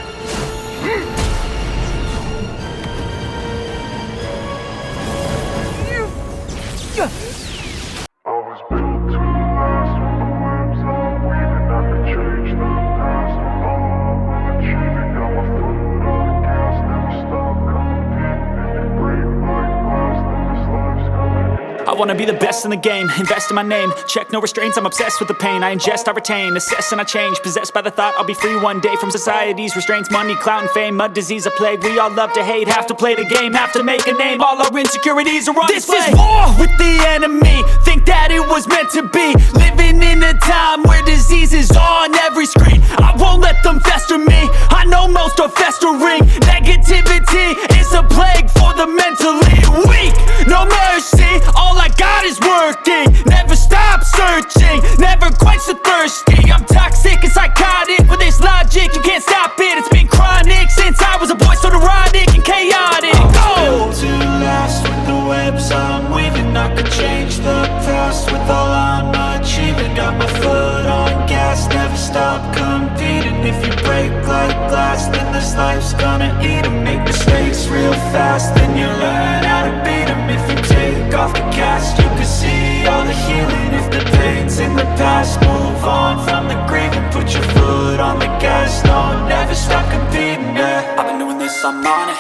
U: I wanna be the best in the game, invest in my name. Check no restraints, I'm obsessed with the pain. I ingest, I retain, assess and I change. Possessed by the thought I'll be free one day from society's restraints. Money, clout and fame, mud, disease, a plague. We all love to hate, have to play the game, have to make a name. All our insecurities are on display. This is war with the enemy, think that it was meant to be. Living in a time where disease is on every screen. I won't let them fester me, I know most are festering. Negativity is a plague for the mentally weak. No mercy, all I got is working. Never stop searching, never quench the thirsty. I'm toxic and psychotic with this logic, you can't stop it. It's been chronic since I was a boy, so neurotic and chaotic. Go! To last with the webs I'm weaving, I could change the past with all I'm achieving. Got my foot on gas, never stop competing. If you break like glass, then this life's gonna eat 'em. Make mistakes real fast. fast, then you learn how to beat them. If you take off the cast, you can see all the healing. If the pain's in the past, move on from the grave and put your foot on the gas. No, never stop competing, yeah. I've been doing this, I'm on it.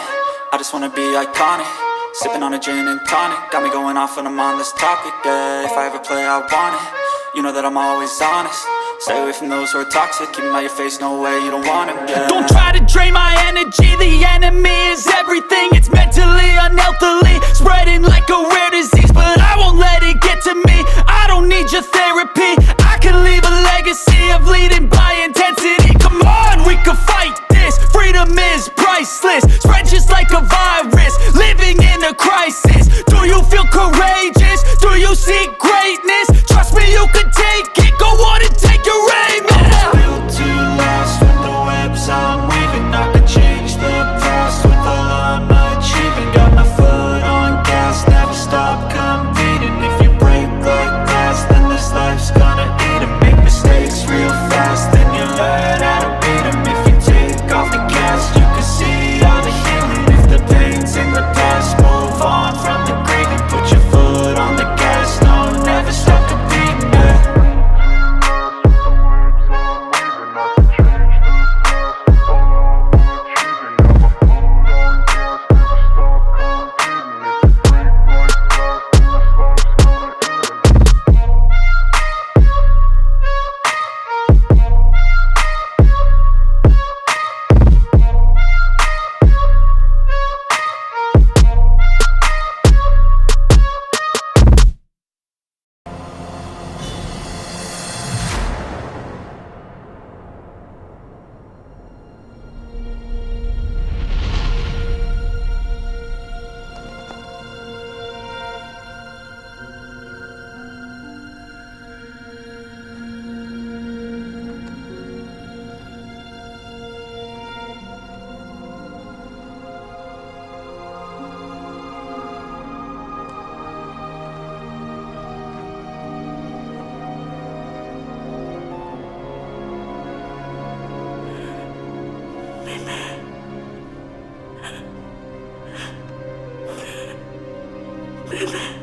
U: I just wanna be iconic. Sipping on a gin and tonic, got me going off when I'm on this topic, yeah. If I ever play, I want it. You know that I'm always honest. Stay away from those who are toxic. Keep them out your face, no way, you don't want them, yeah. Don't try to drain my energy. The enemy is everything. It's mentally, unhealthily, spreading like a rare disease. But I won't let it get to me. I don't need your therapy. I can leave a legacy of leading by intensity. Come on, we can fight this. Freedom is priceless. Spread just like a virus. Living in a crisis. Do you feel courageous? Do you seek greatness? Trust me, you can take it. Go on and take your aim. I'm built to last with the webs I'm weaving. I can change the past with all I'm achieving. Got my foot on gas, never stop competing. If you break like glass, then this life's gonna eat 'em. Make mistakes real fast, then you learn how to beat 'em. If you take off the cast, you can see all the healing. If the pain's in the past, move on from the grave and put your foot on the gas. No, never stop competing, yeah.
I: Baby.